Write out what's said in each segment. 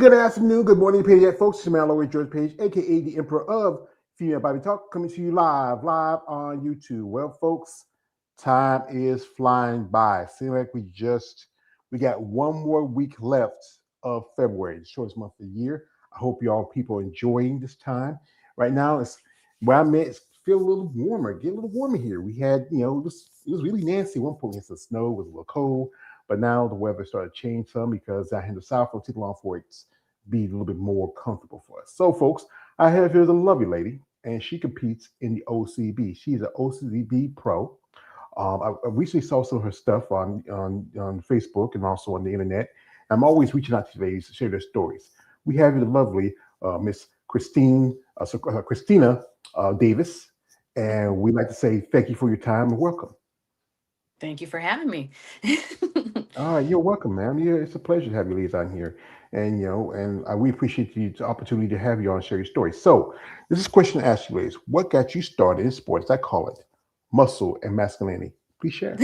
good afternoon, good morning, Payette folks. It's my always George Page, aka the Emperor of Female Bobby Talk, coming to you live on YouTube. Well, folks, time is flying by. Seems like we got one more week left of February, the shortest month of the year. I hope y'all people are enjoying this time. Right now, it's where I'm at. It's feel a little warmer, get a little warmer here. We had, it was really nasty at one point. It's the snow, it was a little cold. But now the weather started to change some because out here in the south, it'll take long for it to be a little bit more comfortable for us. So, folks, I have here the lovely lady, and she competes in the OCB. She's an OCB pro. I recently saw some of her stuff on Facebook and also on the internet. I'm always reaching out to ladies to share their stories. We have here the lovely Miss Kristina Davis, and we'd like to say thank you for your time and welcome. Thank you for having me. You're welcome, ma'am. Yeah, it's a pleasure to have you ladies on here, and we appreciate the opportunity to have you on and share your story. So, this is a question to ask you, ladies: what got you started in sports? I call it muscle and masculinity. Please share.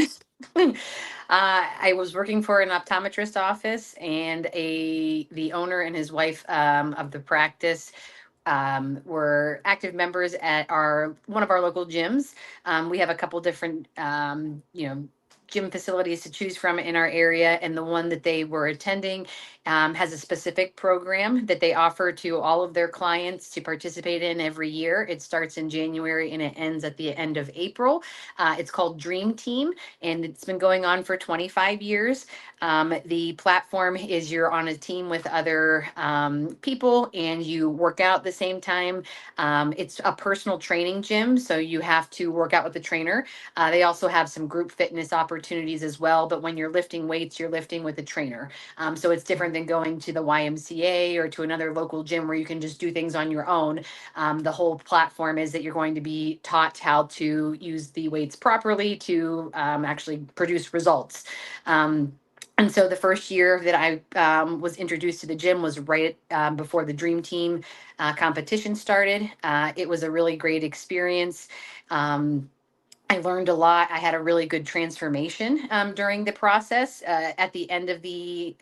I was working for an optometrist office, and a the owner and his wife of the practice were active members at our one of our local gyms. We have a couple different gym facilities to choose from in our area, and the one that they were attending has a specific program that they offer to all of their clients to participate in every year. It starts in January and it ends at the end of April. It's called Dream Team, and it's been going on for 25 years. The platform is you're on a team with other people and you work out at the same time. It's a personal training gym, so you have to work out with the trainer. They also have some group fitness opportunities as well, but when you're lifting weights, you're lifting with a trainer. So it's different than going to the YMCA or to another local gym where you can just do things on your own. The whole platform is that you're going to be taught how to use the weights properly to actually produce results. And so the first year that I was introduced to the gym was right before the Dream Team competition started. It was a really great experience. I learned a lot. I had a really good transformation during the process. At the end of the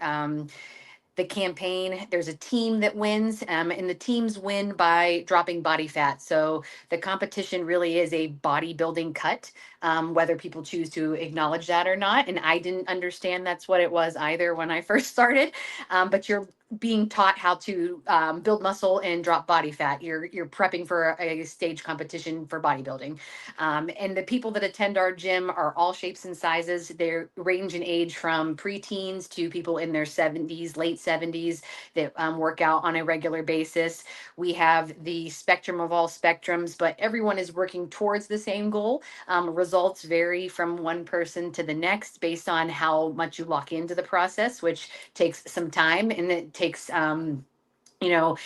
campaign, there's a team that wins, and the teams win by dropping body fat. So the competition really is a bodybuilding cut, whether people choose to acknowledge that or not. And I didn't understand that's what it was either when I first started. But you're being taught how to build muscle and drop body fat. You're prepping for a stage competition for bodybuilding. And the people that attend our gym are all shapes and sizes. They range in age from preteens to people in their 70s, late 70s that work out on a regular basis. We have the spectrum of all spectrums, but everyone is working towards the same goal. Results vary from one person to the next based on how much you lock into the process, which takes some time, and it takes you know,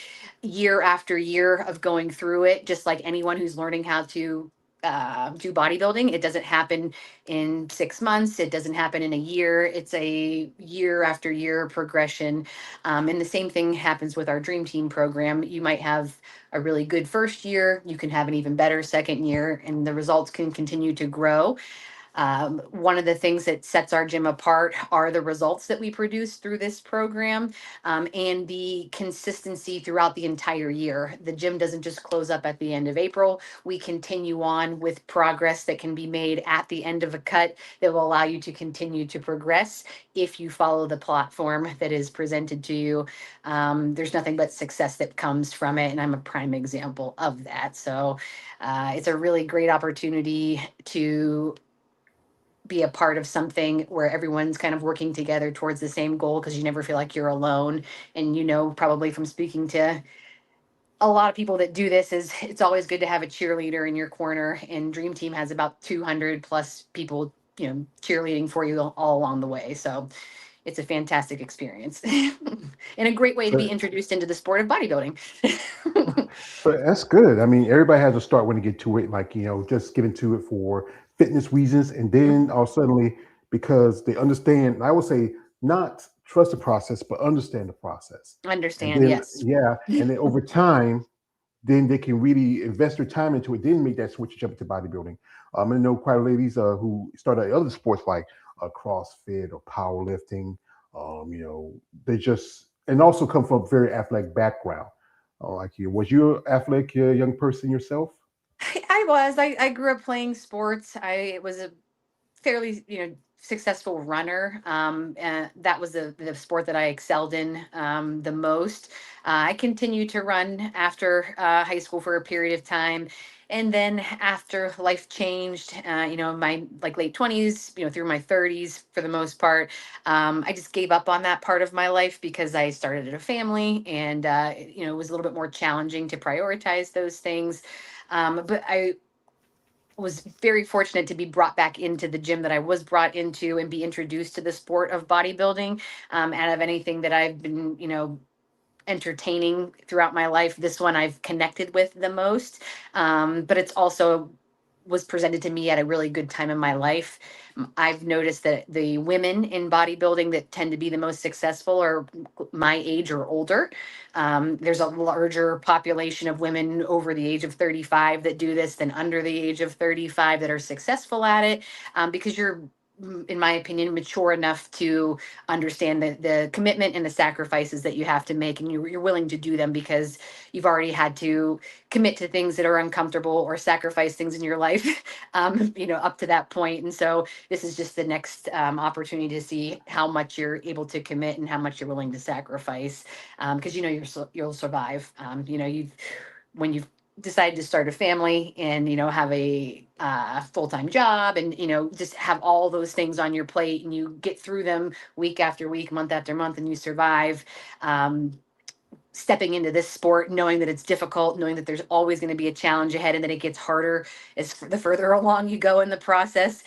year after year of going through it, just like anyone who's learning how to do bodybuilding. It doesn't happen in 6 months. It doesn't happen in a year. It's a year after year progression. And the same thing happens with our Dream Team program. You might have a really good first year. You can have an even better second year, and the results can continue to grow. One of the things that sets our gym apart are the results that we produce through this program, and the consistency throughout the entire year. The gym doesn't just close up at the end of April. We continue on with progress that can be made at the end of a cut that will allow you to continue to progress if you follow the platform that is presented to you. There's nothing but success that comes from it, and I'm a prime example of that. So it's a really great opportunity to be a part of something where everyone's kind of working together towards the same goal, because you never feel like you're alone. And probably from speaking to a lot of people that do this, is it's always good to have a cheerleader in your corner, and Dream Team has about 200 plus people cheerleading for you all along the way. So it's a fantastic experience and a great way to be But introduced into the sport of bodybuilding. but that's good. I mean, everybody has to start when they get to it, like just get into it for fitness reasons, and then all suddenly because they understand. I would say not trust the process, but understand the process, and Understand, then yes. yeah, and then over time then they can really invest their time into it, then make that switch to jump into bodybuilding. I know quite a ladies who started other sports like CrossFit or powerlifting. They just and also come from a very athletic background. Like you, was you an athletic young person yourself? I was. I grew up playing sports. I was a fairly, successful runner. And that was the sport that I excelled in the most. I continued to run after high school for a period of time. And then after life changed, my like late 20s, through my 30s for the most part, I just gave up on that part of my life because I started a family and, it was a little bit more challenging to prioritize those things. But I was very fortunate to be brought back into the gym that I was brought into and be introduced to the sport of bodybuilding. Out of anything that I've been, entertaining throughout my life, this one I've connected with the most. But it's also was presented to me at a really good time in my life. I've noticed that the women in bodybuilding that tend to be the most successful are my age or older. There's a larger population of women over the age of 35 that do this than under the age of 35 that are successful at it, because you're, in my opinion, mature enough to understand the commitment and the sacrifices that you have to make, and you're willing to do them because you've already had to commit to things that are uncomfortable or sacrifice things in your life, up to that point. And so this is just the next opportunity to see how much you're able to commit and how much you're willing to sacrifice, because you'll survive. You've when you've decided to start a family and have a full-time job and just have all those things on your plate, and you get through them week after week, month after month, and you survive. Stepping into this sport, knowing that it's difficult, knowing that there's always going to be a challenge ahead, and that it gets harder as the further along you go in the process.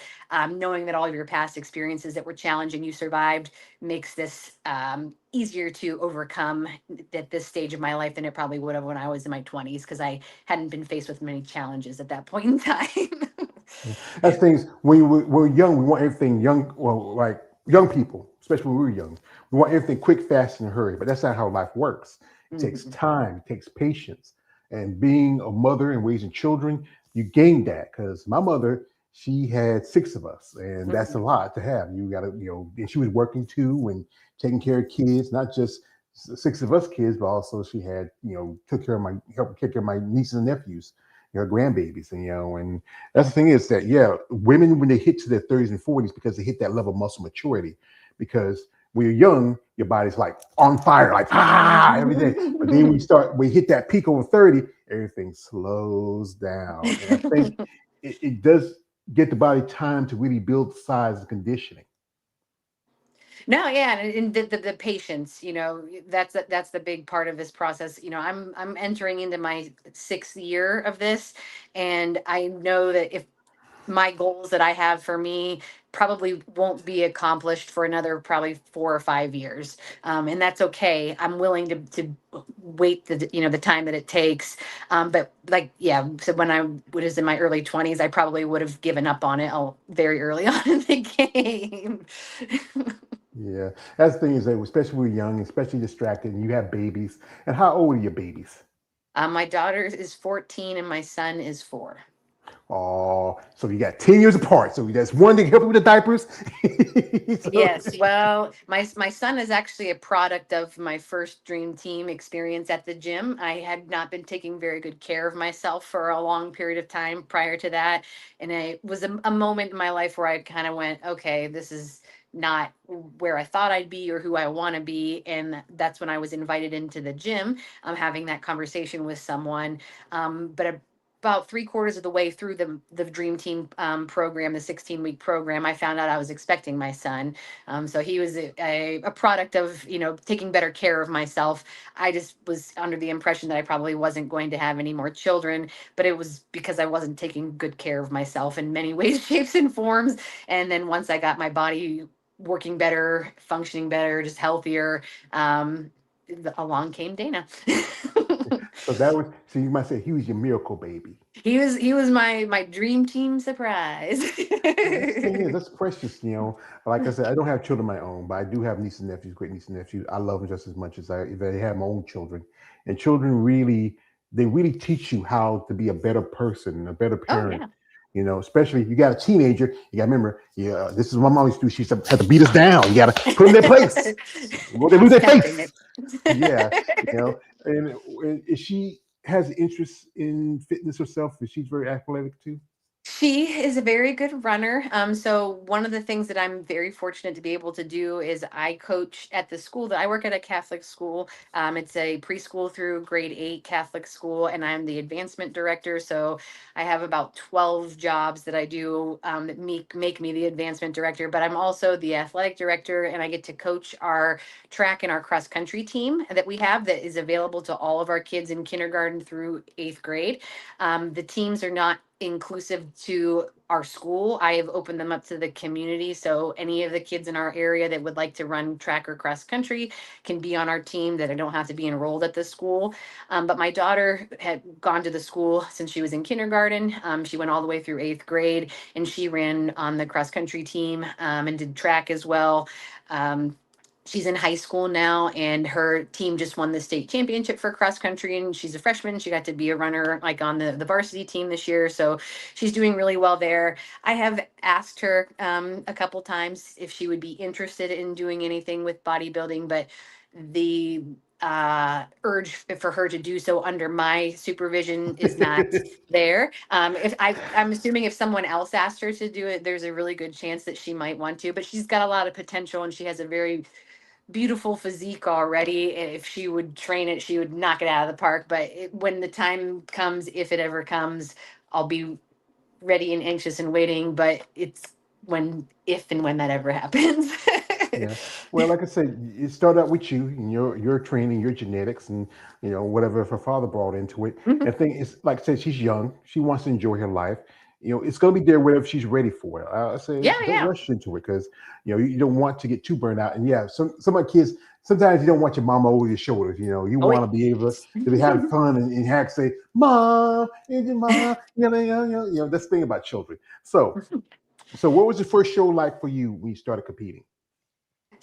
Knowing that all of your past experiences that were challenging, you survived, makes this easier to overcome at this stage of my life than it probably would have when I was in my 20s, because I hadn't been faced with many challenges at that point in time. Yeah. That's things when we're young, we want everything young. Well, like young people, especially when we were young, we want everything quick, fast, and in a hurry. But that's not how life works. It takes Mhm. time. It takes patience. And being a mother and raising children, you gain that because my mother, she had six of us, and that's a Mhm. lot to have. You got to, and she was working too and taking care of kids, not just six of us kids, but also she had, took care of my, helped take care of my nieces and nephews, grandbabies, and that's the thing is that yeah, women when they hit to their 30s and 40s because they hit that level of muscle maturity. Because when you're young, your body's like on fire, like every day. But then we hit that peak over 30, everything slows down. And I think it does get the body time to really build size and conditioning. No, yeah, and the patience, that's the big part of this process. I'm entering into my 6th year of this, and I know that if my goals that I have for me probably won't be accomplished for another probably 4 or 5 years, and that's okay. I'm willing to wait the time that it takes. But like, yeah, so when I was in my early 20s, I probably would have given up on it very early on in the game. Yeah, that's the thing is that especially when you're young, especially distracted, and you have babies. And how old are your babies? My daughter is 14 and my son is 4. Oh, so you got 10 years apart. So that's one to help you with the diapers. So, Yes, well, my son is actually a product of my first dream team experience at the gym. I had not been taking very good care of myself for a long period of time prior to that, and it was a moment in my life where I kind of went, okay, this is not where I thought I'd be or who I want to be, and that's when I was invited into the gym. I'm having that conversation with someone, but about 3/4 of the way through the Dream Team program, the 16-week program, I found out I was expecting my son. So he was a product of taking better care of myself. I just was under the impression that I probably wasn't going to have any more children, but it was because I wasn't taking good care of myself in many ways, shapes, and forms. And then once I got my body working better, functioning better, just healthier, along came Dana. so that was so you might say he was your miracle baby. He was my dream team surprise. And that's the thing is that's precious. Like I said, I don't have children of my own, but I do have nieces and nephews, great nieces and nephews. I love them just as much as I if I have my own children. And children really they really teach you how to be a better person, a better Oh parent. yeah. Especially if you got a teenager, you got to remember, yeah, this is what my mom used to do. She used to have to beat us down. You got to put them in their place. Well, they lose It's their tempting. face. Yeah, and if she has interest in fitness herself, and she's very athletic too. She is a very good runner. So one of the things that I'm very fortunate to be able to do is I coach at the school that I work at, a Catholic school. It's a preschool through grade 8 Catholic school, and I'm the advancement director. So I have about 12 jobs that I do that make me the advancement director. But I'm also the athletic director, and I get to coach our track and our cross country team that we have that is available to all of our kids in kindergarten through 8th grade. The teams are not inclusive to our school. I have opened them up to the community. So any of the kids in our area that would like to run track or cross country can be on our team, that I don't have to be enrolled at the school. But my daughter had gone to the school since she was in kindergarten. She went all the way through 8th grade, and she ran on the cross country team and did track as well. Um, She's in high school now, and her team just won the state championship for cross country, and she's a freshman. She got to be a runner like on the varsity team this year, so she's doing really well there. I have asked her a couple times if she would be interested in doing anything with bodybuilding, but the urge for her to do so under my supervision is not there. If I'm assuming if someone else asked her to do it, there's a really good chance that she might want to, but she's got a lot of potential, and she has a very beautiful physique already. If she would train it, she would knock it out of the park. But when the time comes, if it ever comes, I'll be ready and anxious and waiting. But it's if and when that ever happens. Yeah. Well, like I said, it started out with you and your training, your genetics, and whatever her father brought into it. Mhm. And the thing is, like I said, she's young. She wants to enjoy her life. It's going to be there whenever she's ready for it. I say, Yeah, don't yeah. rush into it because you don't want to get too burned out. And yeah, some of my kids sometimes you don't want your mama over your shoulders. You Oh, want to be able yes. to be having fun and have to say, "Mom, is it mom?" That's the thing about children. So what was the first show like for you when you started competing?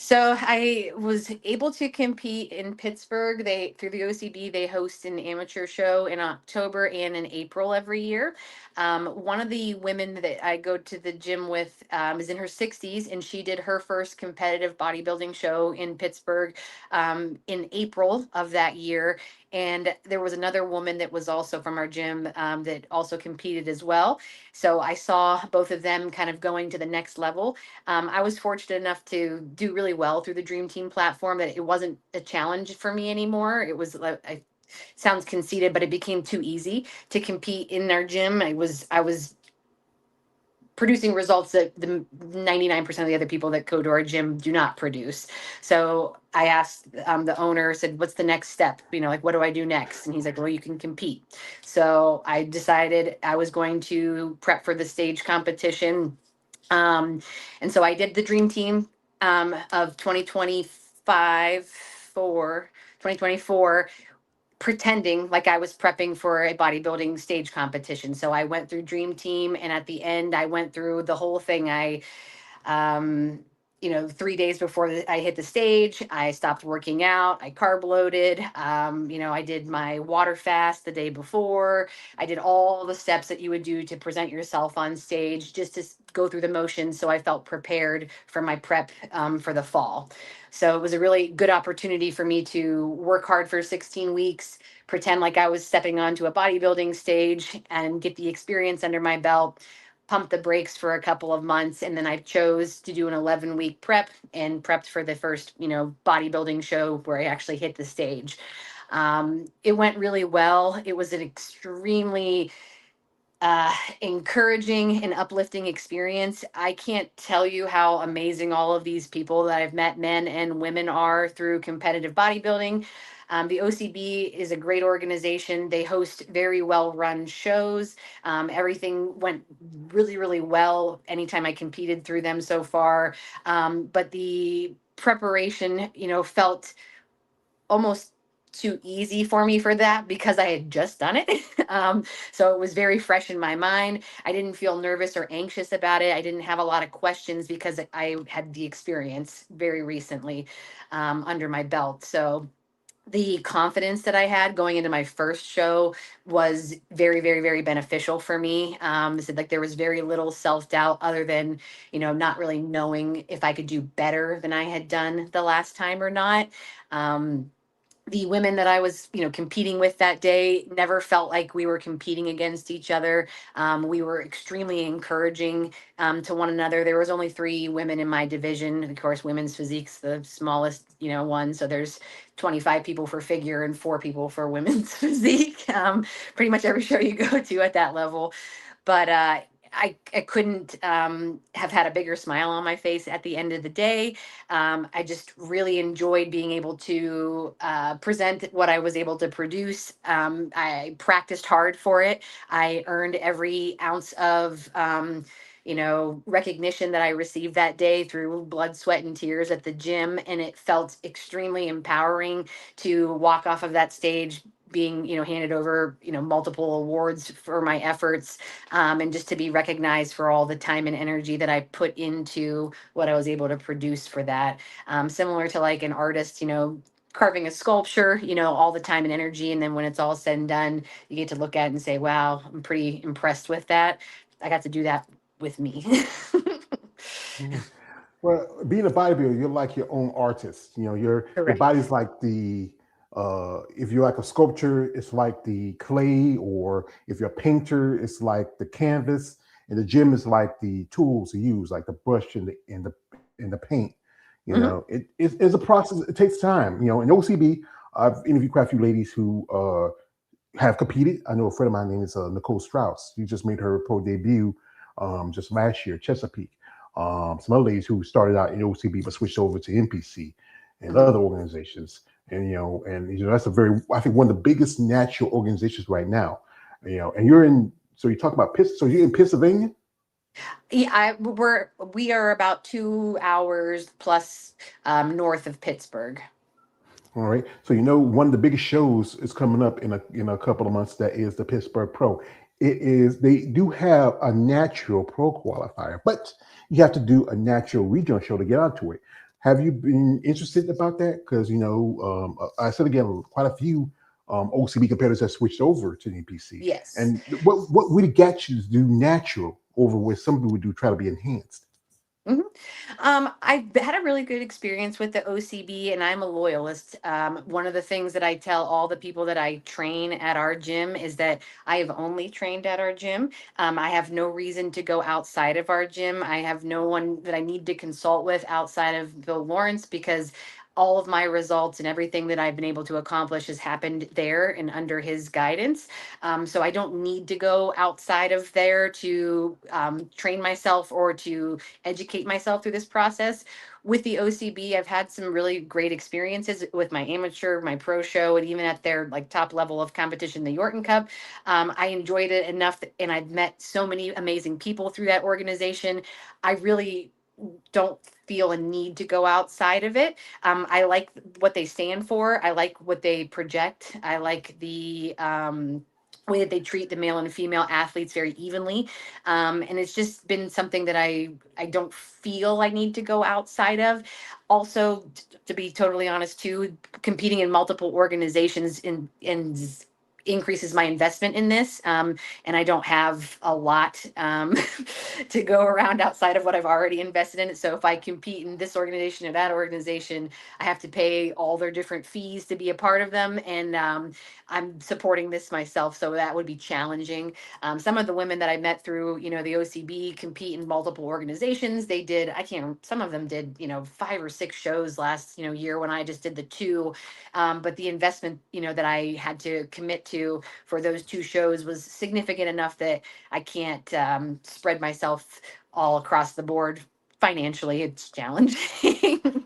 So I was able to compete in Pittsburgh. They through the OCB they host an amateur show in October and in April every year. One of the women that I go to the gym with is in her 60s, and she did her first competitive bodybuilding show in Pittsburgh in April of that year. And there was another woman that was also from our gym that also competed as well. So I saw both of them kind of going to the next level. I was fortunate enough to do really well through the Dream Team platform that it wasn't a challenge for me anymore. It was like, sounds conceited, but it became too easy to compete in our gym. I was producing results that the 99% of the other people that go to our gym do not produce. So I asked the owner, said, what's the next step? Like, what do I do next? And he's like, well, you can compete. So I decided I was going to prep for the stage competition. um, and so I did the dream team of 2025 for 2024, pretending like I was prepping for a bodybuilding stage competition. So I went through dream team, and at the end I went through the whole thing. Um, 3 days before I hit the stage, I stopped working out. I carb loaded. I did my water fast the day before. I did all the steps that you would do to present yourself on stage, just to go through the motions. So I felt prepared for my prep for the fall. So it was a really good opportunity for me to work hard for 16 weeks, pretend like I was stepping onto a bodybuilding stage and get the experience under my belt, pump the brakes for a couple of months, and then I chose to do an 11-week prep and prepped for the first bodybuilding show where I actually hit the stage. It went really well. It was an extremely encouraging and uplifting experience. I can't tell you how amazing all of these people that I've met, men and women, are through competitive bodybuilding. The OCB is a great organization. They host very well run shows. Everything went really, really well anytime I competed through them so far. But the preparation, felt almost too easy for me for that because I had just done it. So it was very fresh in my mind. I didn't feel nervous or anxious about it. I didn't have a lot of questions because I had the experience very recently under my belt. So the confidence that I had going into my first show was very, very, very beneficial for me. So like there was very little self doubt other than, not really knowing if I could do better than I had done the last time or not. Um, the women that I was, competing with that day never felt like we were competing against each other. We were extremely encouraging to one another. There was only three women in my division. Of course, women's physique's the smallest, one. So there's 25 people for figure and four people for women's physique. Pretty much every show you go to at that level. But I couldn't have had a bigger smile on my face at the end of the day. I just really enjoyed being able to present what I was able to produce. I practiced hard for it. I earned every ounce of recognition that I received that day through blood, sweat, and tears at the gym. And it felt extremely empowering to walk off of that stage being, handed over, multiple awards for my efforts, and just to be recognized for all the time and energy that I put into what I was able to produce for that. Similar to like an artist, carving a sculpture, all the time and energy. And then when it's all said and done, you get to look at it and say, wow, I'm pretty impressed with that. I got to do that with me. Mhm. Well, being a bodybuilder, you're like your own artist. Your Correct. body's like the if you're like a sculpture, it's like the clay, or if you're a painter, it's like the canvas, and the gym is like the tools to use, like the brush and the paint. Hmm. It's a process. It takes time. In OCB, I've interviewed quite a few ladies who have competed. I know a friend of mine named is Nicole Strauss. She just made her pro debut just last year, Chesapeake. Some other ladies who started out in OCB but switched over to NPC and other Hmm. organizations. And that's a very, I think, one of the biggest natural organizations right now. And you're in. So you talk about So you're in Pennsylvania. Yeah, we are about 2 hours plus north of Pittsburgh. All right. So one of the biggest shows is coming up in a couple of months. That is the Pittsburgh Pro. They do have a natural pro qualifier, but you have to do a natural regional show to get onto it. Have you been interested about that? Because I said again, quite a few OCB competitors have switched over to the NPC. Yes. And what really got you to do natural over where some people would do try to be enhanced? Mhm. I've had a really good experience with the OCB, and I'm a loyalist. One of the things that I tell all the people that I train at our gym is that I have only trained at our gym. I have no reason to go outside of our gym. I have no one that I need to consult with outside of Bill Lawrence, because all of my results and everything that I've been able to accomplish has happened there and under his guidance. So I don't need to go outside of there to train myself or to educate myself through this process. With the OCB, I've had some really great experiences with my amateur, my pro show, and even at their like top level of competition, the Yorton Cup. I enjoyed it enough, and I've met so many amazing people through that organization. I really don't feel a need to go outside of it. I like what they stand for. I like what they project. I like the way that they treat the male and female athletes very evenly. And it's just been something that I don't feel I need to go outside of. Also, to be totally honest, too, competing in multiple organizations in increases my investment in this, and I don't have a lot to go around outside of what I've already invested in it. So if I compete in this organization or that organization, I have to pay all their different fees to be a part of them, and I'm supporting this myself, so that would be challenging. Some of the women that I met through, the OCB compete in multiple organizations. They did, I can't, some of them did, 5 or 6 shows last, year when I just did the two. But the investment, that I had to commit to for those 2 shows was significant enough that I can't spread myself all across the board. Financially, it's challenging.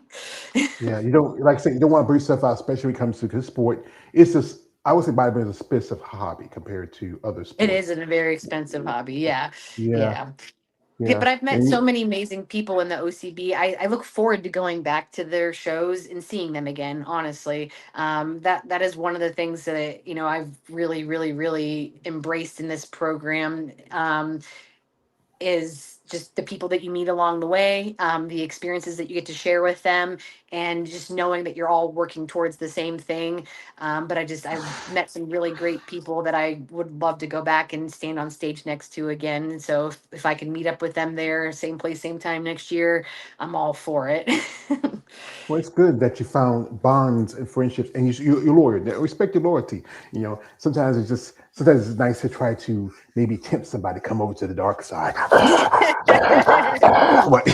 Yeah, you don't like I say you don't want to burn yourself out, especially when it comes to this sport. It's just I would say bodybuilding is a expensive hobby compared to other It is sports. a very expensive hobby. Yeah. Yeah, Yeah. Yeah, yeah, but I've met so and many amazing people in the OCB. I look forward to going back to their shows and seeing them again. Honestly, that is one of the things that I've really, really, really embraced in this program. Is just the people that you meet along the way, the experiences that you get to share with them, and just knowing that you're all working towards the same thing. But I've met some really great people that I would love to go back and stand on stage next to again. And so if I can meet up with them there, same place, same time next year, I'm all for it. Well, it's good that you found bonds and friendships, and you're loyal. Respect your loyalty. Sometimes it's nice to try to maybe tempt somebody to come over to the dark side. But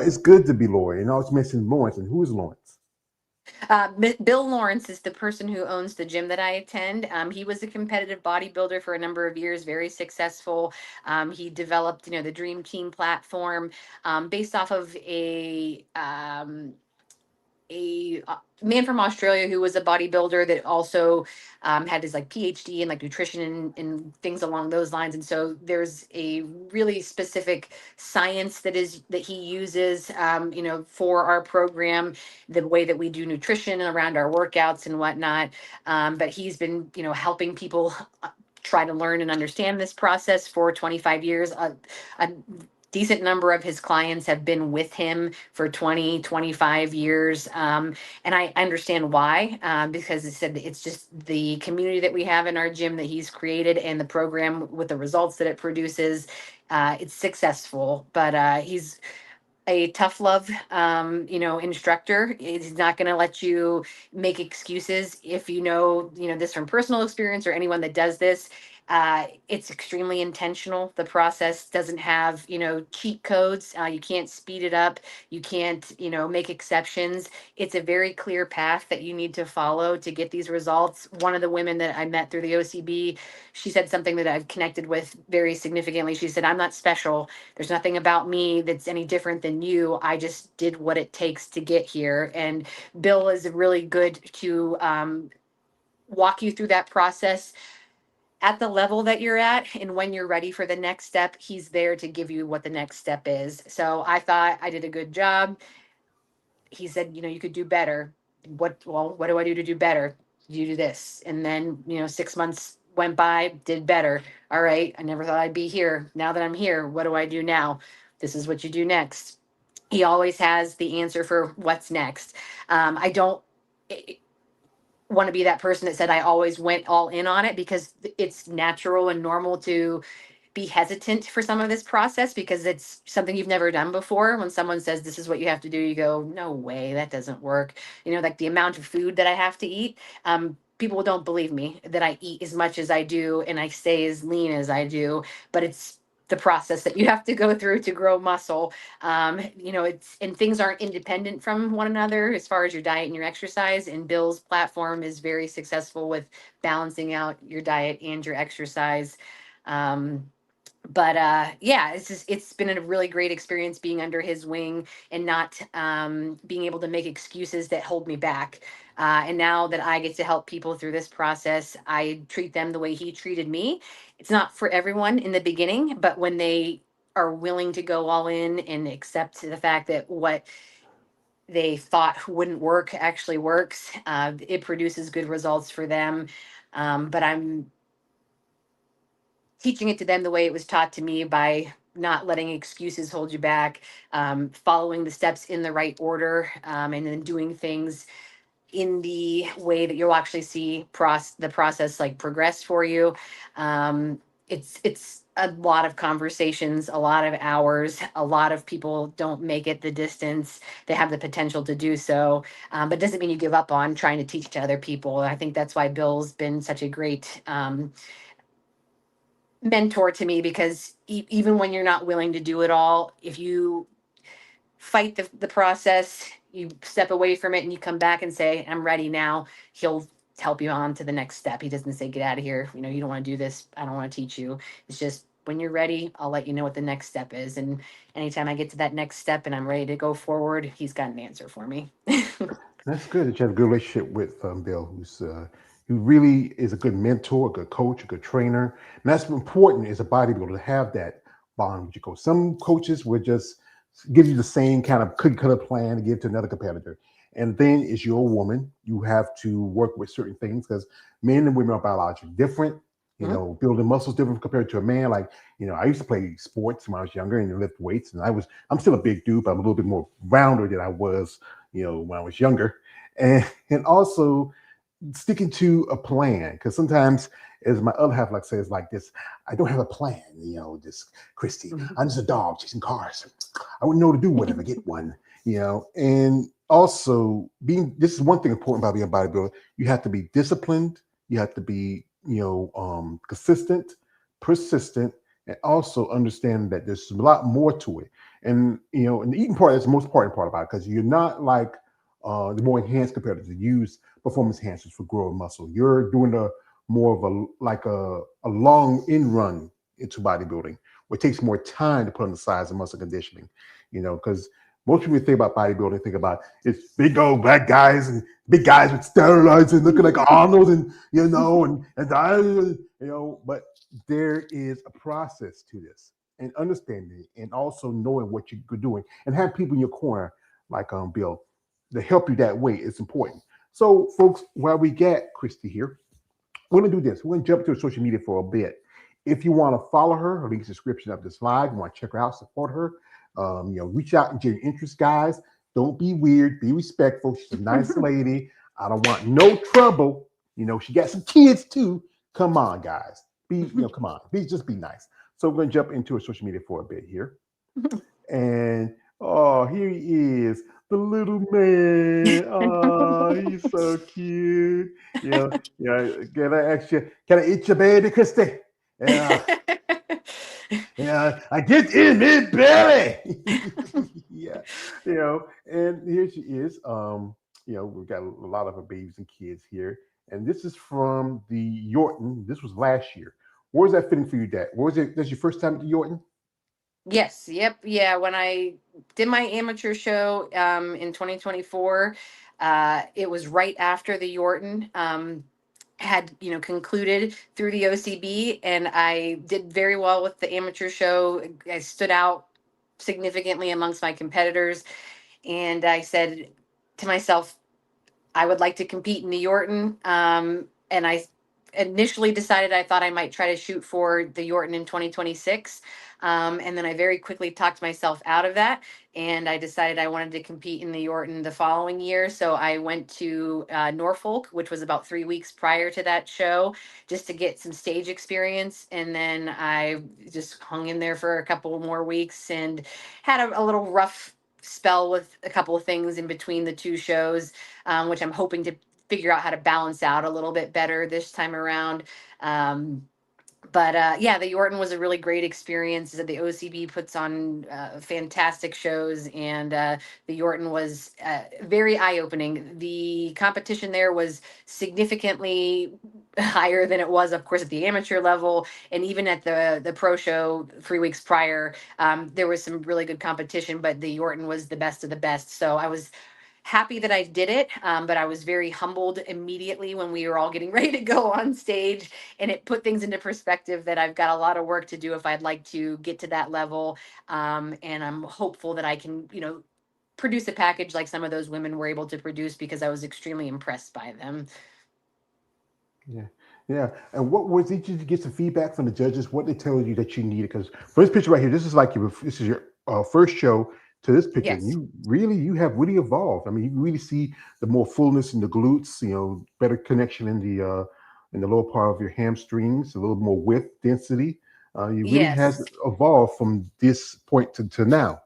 it's good to be loyal. And I was mentioning Lawrence, and who is Lawrence? Bill Lawrence is the person who owns the gym that I attend. He was a competitive bodybuilder for a number of years, very successful. He developed, the Dream Team platform, based off of a man from Australia who was a bodybuilder that also had his like PhD in like nutrition and things along those lines. And so there's a really specific science that he uses, for our program, the way that we do nutrition around our workouts and whatnot. But he's been, helping people try to learn and understand this process for 25 years. A decent number of his clients have been with him for 20, 25 years. And I understand why, because it said it's just the community that we have in our gym that he's created and the program with the results that it produces. It's successful, but he's a tough love, instructor. He's not going to let you make excuses. If this from personal experience, or anyone that does this, it's extremely intentional. The process doesn't have, cheat codes. You can't speed it up. You can't, make exceptions. It's a very clear path that you need to follow to get these results. One of the women that I met through the OCB, she said something that I've connected with very significantly. She said, "I'm not special. There's nothing about me that's any different than you. I just did what it takes to get here." And Bill is really good to walk you through that process at the level that you're at. And when you're ready for the next step, he's there to give you what the next step is. So I thought I did a good job. He said, "You could do better." What do I do to do better? You do this. And then, 6 months went by, did better. All right. I never thought I'd be here. Now that I'm here, what do I do now? This is what you do next. He always has the answer for what's next. I don't want to be that person that said I always went all in on it, because it's natural and normal to be hesitant for some of this process because it's something you've never done before. When someone says this is what you have to do, you go, "No way, that doesn't work." Like the amount of food that I have to eat. People don't believe me that I eat as much as I do and I stay as lean as I do, but it's the process that you have to go through to grow muscle. And things aren't independent from one another as far as your diet and your exercise. And Bill's platform is very successful with balancing out your diet and your exercise. But yeah, it's been a really great experience being under his wing and not being able to make excuses that hold me back. And now that I get to help people through this process, I treat them the way he treated me. It's not for everyone in the beginning, but when they are willing to go all in and accept the fact that what they thought wouldn't work actually works, it produces good results for them. But I'm teaching it to them the way it was taught to me, by not letting excuses hold you back, following the steps in the right order, and then doing things in the way that you'll actually see the process like progress for you. It's a lot of conversations, a lot of hours. A lot of people don't make it the distance. They have the potential to do so, but doesn't mean you give up on trying to teach to other people. I think that's why Bill's been such a great mentor to me, because even when you're not willing to do it all, if you fight the process, you step away from it and you come back and say, "I'm ready now," he'll help you on to the next step. He doesn't say, "Get out of here. You don't want to do this. I don't want to teach you." It's just, when you're ready, I'll let you know what the next step is. And anytime I get to that next step and I'm ready to go forward, he's got an answer for me. That's good that you have a good relationship with Bill, who really is a good mentor, a good coach, a good trainer. And that's important as a bodybuilder, to have that bond with your coach. Some coaches would just give you the same kind of cookie cutter plan to give to another competitor. And then, as you're a woman, you have to work with certain things, because men and women are biologically different. Mhm. Building muscles different compared to a man. Like, I used to play sports when I was younger and lift weights, and I'm still a big dude, but I'm a little bit more rounder than I was, when I was younger. And also sticking to a plan, because sometimes, as my other half like says, like this, I don't have a plan. This Christy, I'm just a dog chasing cars. I wouldn't know to do whatever, get one. And also being this is one thing important about being a bodybuilder. You have to be disciplined. You have to be consistent, persistent, and also understand that there's a lot more to it. And the eating part is the most important part about it, because you're not like the more enhanced competitors that use performance enhancers for growing muscle. You're doing a more of a long in run into bodybuilding, where it takes more time to put on the size of muscle conditioning. Because most people think about bodybuilding, think about it's big old black guys and big guys with steroids and looking like Arnold, and but there is a process to this, and understanding and also knowing what you're doing, and have people in your corner like Bill to help you that way is important. So, folks, while we get Christy here, we're gonna do this. We're gonna jump to her social media for a bit. If you want to follow her link's description of this live. You want to check her out, support her. Reach out and your interest, guys. Don't be weird. Be respectful. She's a nice lady. I don't want no trouble. She got some kids too. Come on, guys. Come on. Just be nice. So we're gonna jump into her social media for a bit here. And oh, here he is, the little man. Oh, he's so cute. Yeah. Can I ask you? Can I eat your baby, Christy? Yeah, yeah. I get in my belly. Yeah, And here she is. We've got a lot of her babies and kids here, and this is from the Yorton. This was last year. Where was that fitting for you, Dad? What was it? That's your first time at the Yorton? Yes, yep, yeah. When I did my amateur show in 2024, it was right after the Yorton had concluded through the OCB, and I did very well with the amateur show. I stood out significantly amongst my competitors, and I said to myself, I would like to compete in the Yorton. And I initially decided I thought I might try to shoot for the Yorton in 2026. And then I very quickly talked myself out of that. And I decided I wanted to compete in the Yorton the following year. So I went to Norfolk, which was about 3 weeks prior to that show, just to get some stage experience. And then I just hung in there for a couple more weeks and had a little rough spell with a couple of things in between the two shows, which I'm hoping to figure out how to balance out a little bit better this time around. Um, but yeah, the Yorton was a really great experience. The OCB puts on fantastic shows, and the Yorton was very eye opening. The competition there was significantly higher than it was, of course, at the amateur level, and even at the pro show 3 weeks prior. There was some really good competition, but the Yorton was the best of the best. So I was happy that I did it, but I was very humbled immediately when we were all getting ready to go on stage, and it put things into perspective that I've got a lot of work to do if I'd like to get to that level. And I'm hopeful that I can, produce a package like some of those women were able to produce, because I was extremely impressed by them. Yeah, yeah. And what was did you get some feedback from the judges? What they tell you that you needed? Because for this picture right here, this is your first show to this picture, and Yes. you have really evolved. I mean, you really see the more fullness in the glutes. Better connection in the lower part of your hamstrings, a little more width, density. You really has Yes. evolved from this point to now.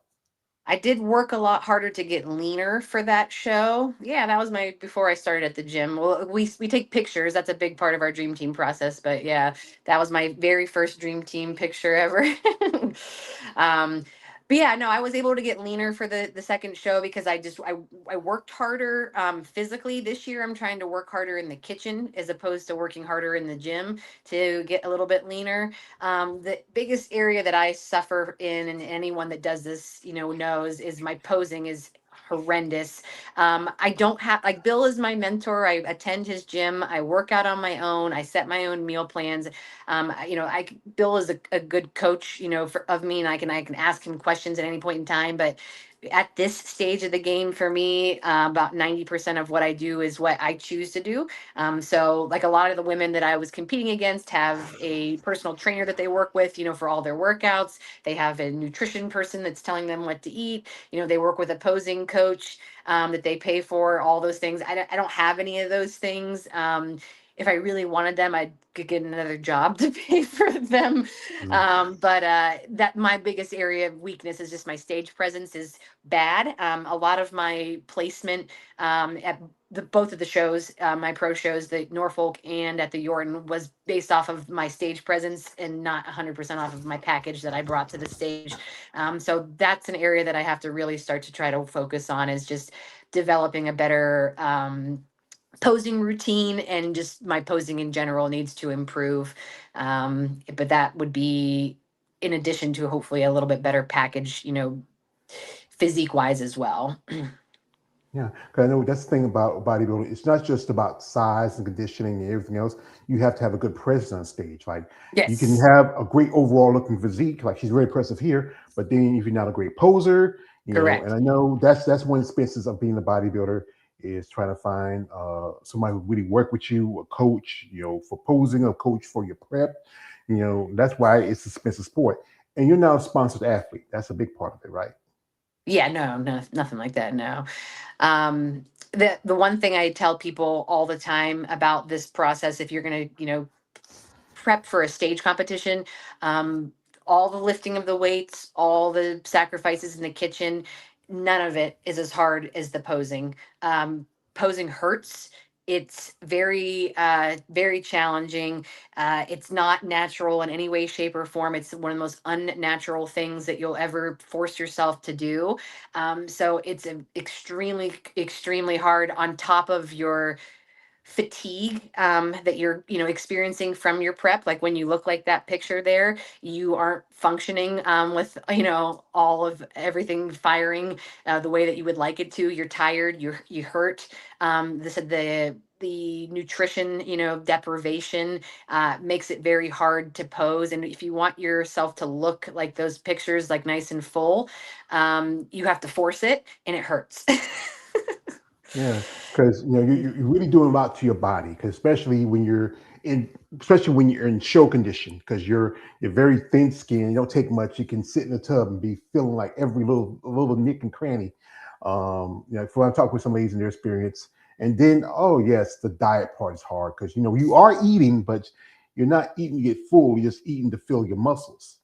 I did work a lot harder to get leaner for that show. Yeah, that was my before I started at the gym. Well, we take pictures. That's a big part of our dream team process. But yeah, that was my very first dream team picture ever. um, but yeah, no, I was able to get leaner for the second show because I worked harder physically. This year I'm trying to work harder in the kitchen as opposed to working harder in the gym to get a little bit leaner. The biggest area that I suffer in, and anyone that does this, knows, is my posing is horrendous. I don't have, like, Bill is my mentor. I attend his gym. I work out on my own. I set my own meal plans. Bill is a good coach, of me, and I can ask him questions at any point in time. But at this stage of the game for me, about 90% of what I do is what I choose to do. So like a lot of the women that I was competing against have a personal trainer that they work with, for all their workouts. They have a nutrition person that's telling them what to eat. They work with a posing coach that they pay for, all those things. I don't have any of those things. If I really wanted them, I could get another job to pay for them. Mm. But that my biggest area of weakness is just my stage presence is bad. A lot of my placement at both of the shows, my pro shows, the Norfolk and at the Yorton, was based off of my stage presence and not 100% off of my package that I brought to the stage. So that's an area that I have to really start to try to focus on, is just developing a better posing routine, and just my posing in general needs to improve. But that would be in addition to hopefully a little bit better package, physique wise as well. Yeah, because I know that's the thing about bodybuilding. It's not just about size and conditioning and everything else. You have to have a good presence on stage. Like you can Yes, have a great overall looking physique, like she's very impressive here, but then if you're not a great poser, and correct. I know that's one of the expenses of being a bodybuilder is trying to find somebody who really work with you, a coach, for posing, a coach for your prep. That's why it's an expensive sport. And you're not a sponsored athlete. That's a big part of it, right? Yeah, no, no, nothing like that. No. The one thing I tell people all the time about this process, if you're going to, prep for a stage competition, um, all the lifting of the weights, all the sacrifices in the kitchen, none of it is as hard as the posing. Posing hurts. It's very, very challenging. It's not natural in any way, shape, or form. It's one of the most unnatural things that you'll ever force yourself to do. So it's extremely, extremely hard on top of your fatigue that you're experiencing from your prep. Like when you look like that picture there, you aren't functioning with all of everything firing the way that you would like it to. You're tired, you hurt. The nutrition deprivation makes it very hard to pose, and if you want yourself to look like those pictures, like nice and full, you have to force it, and it hurts. Yeah, because you're really doing a lot to your body, 'cause especially when you're in show condition, because you're very thin skinned. You don't take much. You can sit in the tub and be feeling like every little nick and cranny. For I talk with some ladies in their experience, and then yes, the diet part is hard because you are eating, but you're not eating to get full. You're just eating to fill your muscles.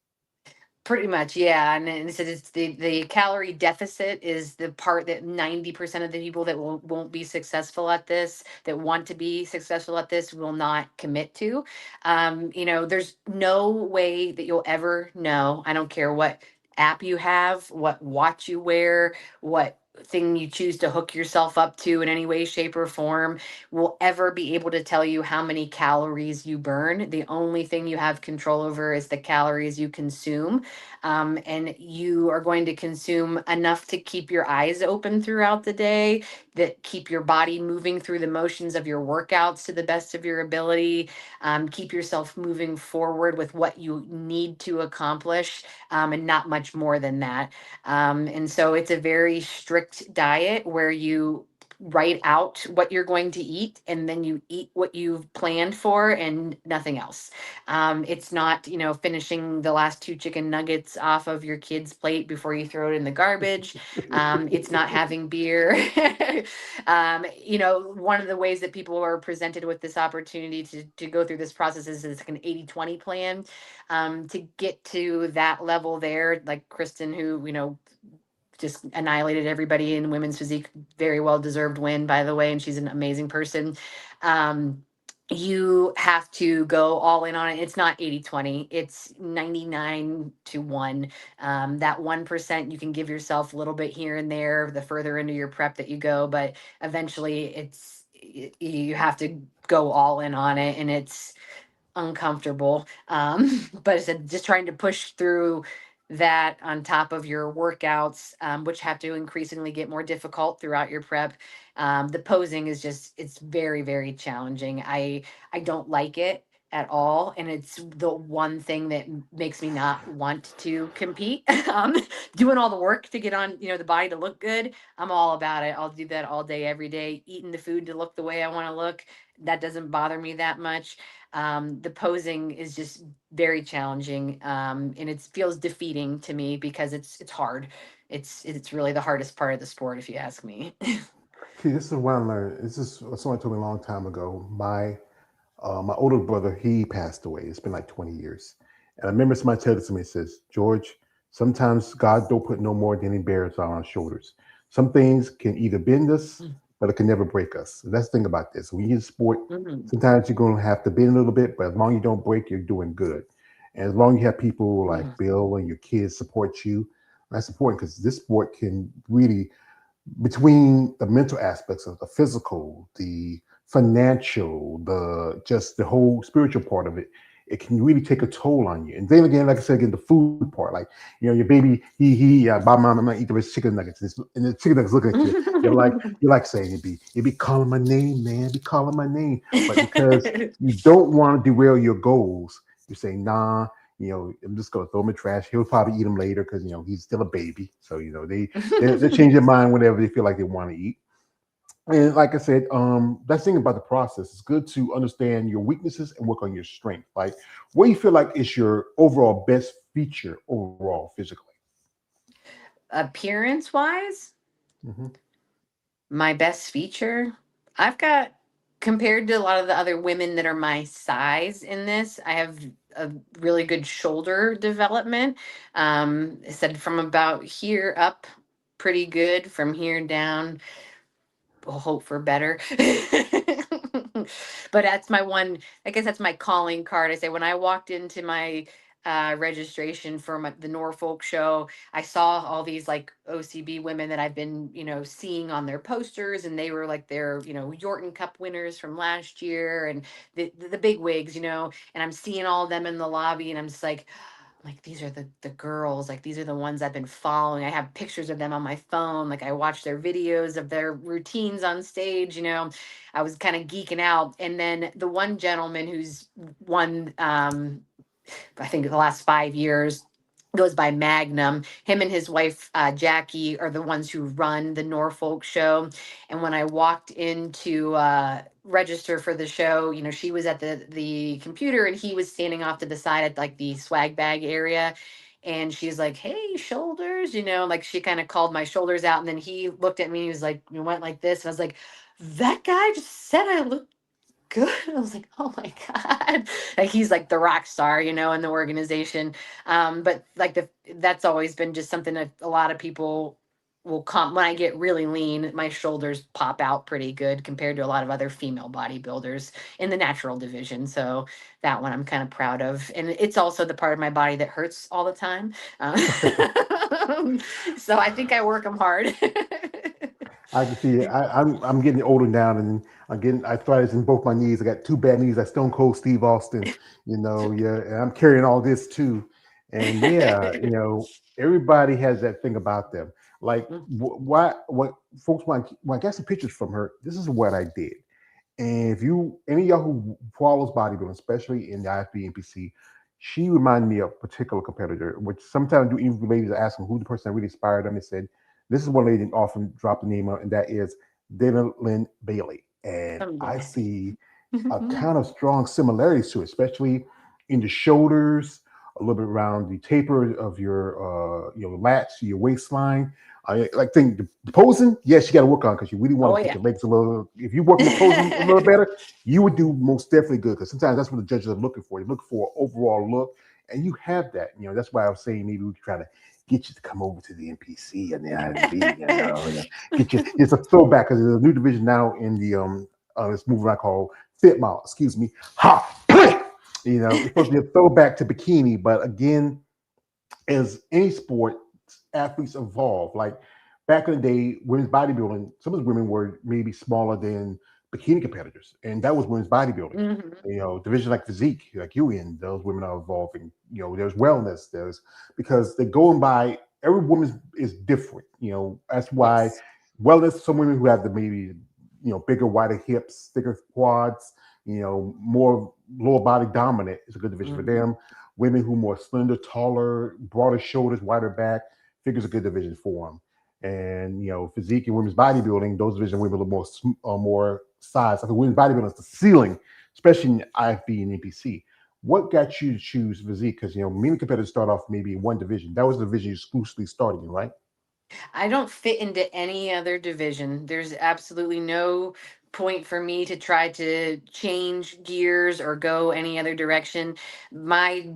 Pretty much, yeah. And so it's the calorie deficit is the part that 90% of the people that won't be successful at this, that want to be successful at this, will not commit to. There's no way that you'll ever know. I don't care what app you have, what watch you wear, what thing you choose to hook yourself up to in any way, shape, or form, will ever be able to tell you how many calories you burn. The only thing you have control over is the calories you consume, and you are going to consume enough to keep your eyes open throughout the day, that keep your body moving through the motions of your workouts to the best of your ability, keep yourself moving forward with what you need to accomplish, and not much more than that. And so it's a very strict diet where you write out what you're going to eat, and then you eat what you've planned for and nothing else. It's not, finishing the last two chicken nuggets off of your kid's plate before you throw it in the garbage. It's not having beer. One of the ways that people are presented with this opportunity to go through this process is like an 80-20 plan, to get to that level there. Like Kristen, who, just annihilated everybody in women's physique. Very well deserved win, by the way, and she's an amazing person. Um, you have to go all in on it. It's not 80-20, it's 99 to 1. That 1%, you can give yourself a little bit here and there the further into your prep that you go, but eventually you have to go all in on it, and it's uncomfortable. But it's just trying to push through that on top of your workouts, which have to increasingly get more difficult throughout your prep. The posing is just, it's very, very challenging. I don't like it. at all, and it's the one thing that makes me not want to compete. Doing all the work to get on, the body to look good, I'm all about it. I'll do that all day every day. Eating the food to look the way I want to look, that doesn't bother me that much. The posing is just very challenging, and it feels defeating to me because it's hard. It's really the hardest part of the sport, if you ask me. See, this is what I learned. This is someone told me a long time ago. My older brother, he passed away. It's been like 20 years. And I remember somebody telling this to me, it says, George, sometimes God don't put no more than he bears on our shoulders. Some things can either bend us, but it can never break us. And that's the thing about this. When you sport, Mhm, sometimes you're going to have to bend a little bit, but as long as you don't break, you're doing good. And as long as you have people like mhm. Bill and your kids support you, that's important because this sport can really between the mental aspects of the physical, the financial, the just the whole spiritual part of it, it can really take a toll on you. And then again, like I said, again, the food part, like your baby, my mom, I'm not eating the chicken nuggets, and the chicken nuggets looking at you, you're like saying you be calling my name, man, be calling my name, but because you don't want to derail your goals, you say nah. I'm just gonna throw him in the trash. He'll probably eat them later because he's still a baby. So they change their mind whenever they feel like they want to eat. And like I said, that's the thing about the process. It's good to understand your weaknesses and work on your strength. Like, what do you feel like is your overall best feature overall physically? Appearance wise, Hmm. my best feature, I've got, compared to a lot of the other women that are my size in this, I have a really good shoulder development. I said from about here up, pretty good. From here down, we'll hope for better. But that's my one, I guess that's my calling card. I say when I walked into my registration for the Norfolk show, I saw all these like OCB women that I've been, seeing on their posters, and they were like their, Yorton Cup winners from last year, and the big wigs, and I'm seeing all of them in the lobby, and I'm just like these are the girls, like these are the ones I've been following. I have pictures of them on my phone, like I watch their videos of their routines on stage. I was kind of geeking out. And then the one gentleman who's won, I think the last 5 years, goes by Magnum. Him and his wife Jackie are the ones who run the Norfolk show. And when I walked into register for the show, she was at the computer and he was standing off to the side at like the swag bag area. And she's like, "Hey, shoulders," like she kind of called my shoulders out. And then he looked at me, he was like, we went like this. And I was like, that guy just said I look good. I was like, oh my God. Like he's like the rock star, in the organization. But like that's always been just something that a lot of people will come when I get really lean, my shoulders pop out pretty good compared to a lot of other female bodybuilders in the natural division. So that one I'm kind of proud of. And it's also the part of my body that hurts all the time. So I think I work them hard. I can see it. I'm getting older now, and I'm getting arthritis in both my knees. I got two bad knees, like Stone Cold Steve Austin. Yeah, and I'm carrying all this too. And yeah, everybody has that thing about them. Like, why? What folks when I got some pictures from her, this is what I did. And if you any of y'all who follows bodybuilding, especially in the IFB NPC, she reminded me of a particular competitor, which sometimes you even ladies ask them who the person that really inspired them. They said, this is one lady that often drop the name of, and that is Dana Lynn Bailey. And I Someday. see a kind of strong similarities to it, especially in the shoulders, a little bit around the taper of your lats, your waistline. I like think the posing, yes, you got to work on because you really want Oh to get yeah. your legs a little. If you work on the posing a little better, you would do most definitely good. Because sometimes that's what the judges are looking for. They look for an overall look, and you have that. That's why I was saying maybe we could try to get you to come over to the NPC and the IFB. Get you. It's a throwback because there's a new division now in the this movie I call Fit Mile. Excuse me. Ha! It's supposed to be a throwback to bikini, but again, as any sport, athletes evolve. Like back in the day, women's bodybuilding, some of the women were maybe smaller than bikini competitors, and that was women's bodybuilding. Mhm. Division like physique, like you in, those women are evolving. There's wellness, there's because they're going by every woman is different. That's why Yes. wellness. Some women who have the maybe bigger, wider hips, thicker quads, more lower body dominant is a good division for Mhm. them. Women who are more slender, taller, broader shoulders, wider back, figures a good division for them. And physique and women's bodybuilding, those divisions women a little more size. I think women's bodybuilding is the ceiling, especially in IFB and NPC. What got you to choose physique? Because many competitors start off maybe in one division. That was the division you exclusively started in, right? I don't fit into any other division. There's absolutely no point for me to try to change gears or go any other direction. My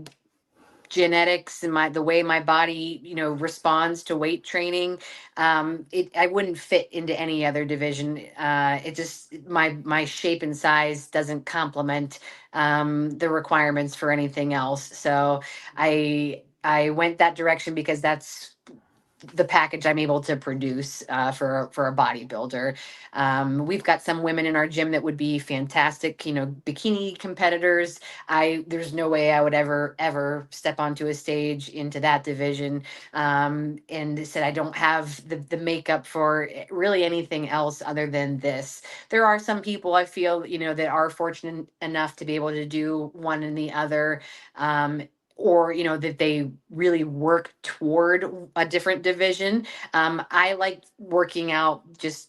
genetics and the way my body responds to weight training, I wouldn't fit into any other division. It just my shape and size doesn't complement the requirements for anything else, so I went that direction because that's the package I'm able to produce for a bodybuilder. We've got some women in our gym that would be fantastic, bikini competitors. There's no way I would ever step onto a stage into that division. And said I don't have the makeup for really anything else other than this. There are some people I feel that are fortunate enough to be able to do one and the other. Or that they really work toward a different division. I like working out just